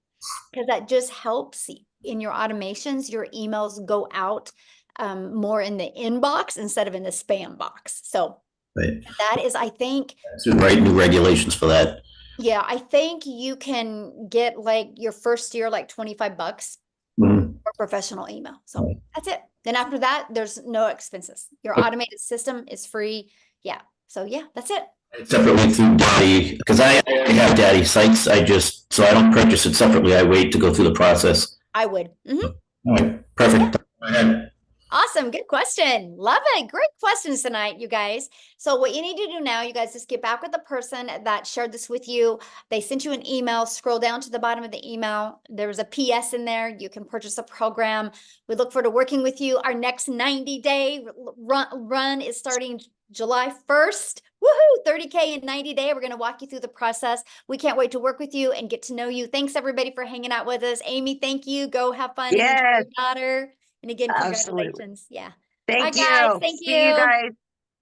Speaker 1: because that just helps in your automations. Your emails go out more in the inbox instead of in the spam box. So that is, I think,
Speaker 16: Right, new regulations for that.
Speaker 1: Yeah, I think you can get like your first year, like $25 for professional email. So that's it. Then after that, there's no expenses. Your automated system is free. Yeah. So yeah, that's it.
Speaker 16: Separately through Daddy, because I already have Daddy sites. So I don't purchase it separately. I wait to go through the process.
Speaker 1: I would.
Speaker 16: All right, perfect. Go ahead.
Speaker 1: Awesome. Good question. Love it. Great questions tonight, you guys. So what you need to do now, you guys, just get back with the person that shared this with you. They sent you an email. Scroll down to the bottom of the email. There was a PS in there. You can purchase a program. We look forward to working with you. Our next 90-day run is starting July 1st. Woohoo! 30K in 90 days. We're going to walk you through the process. We can't wait to work with you and get to know you. Thanks everybody for hanging out with us. Amy, thank you. Go have fun.
Speaker 5: Yes.
Speaker 1: Enjoy your daughter. And again,
Speaker 5: Absolutely.
Speaker 1: congratulations. Yeah.
Speaker 5: Thank
Speaker 1: Bye,
Speaker 5: you.
Speaker 1: guys. Thank
Speaker 5: See you guys.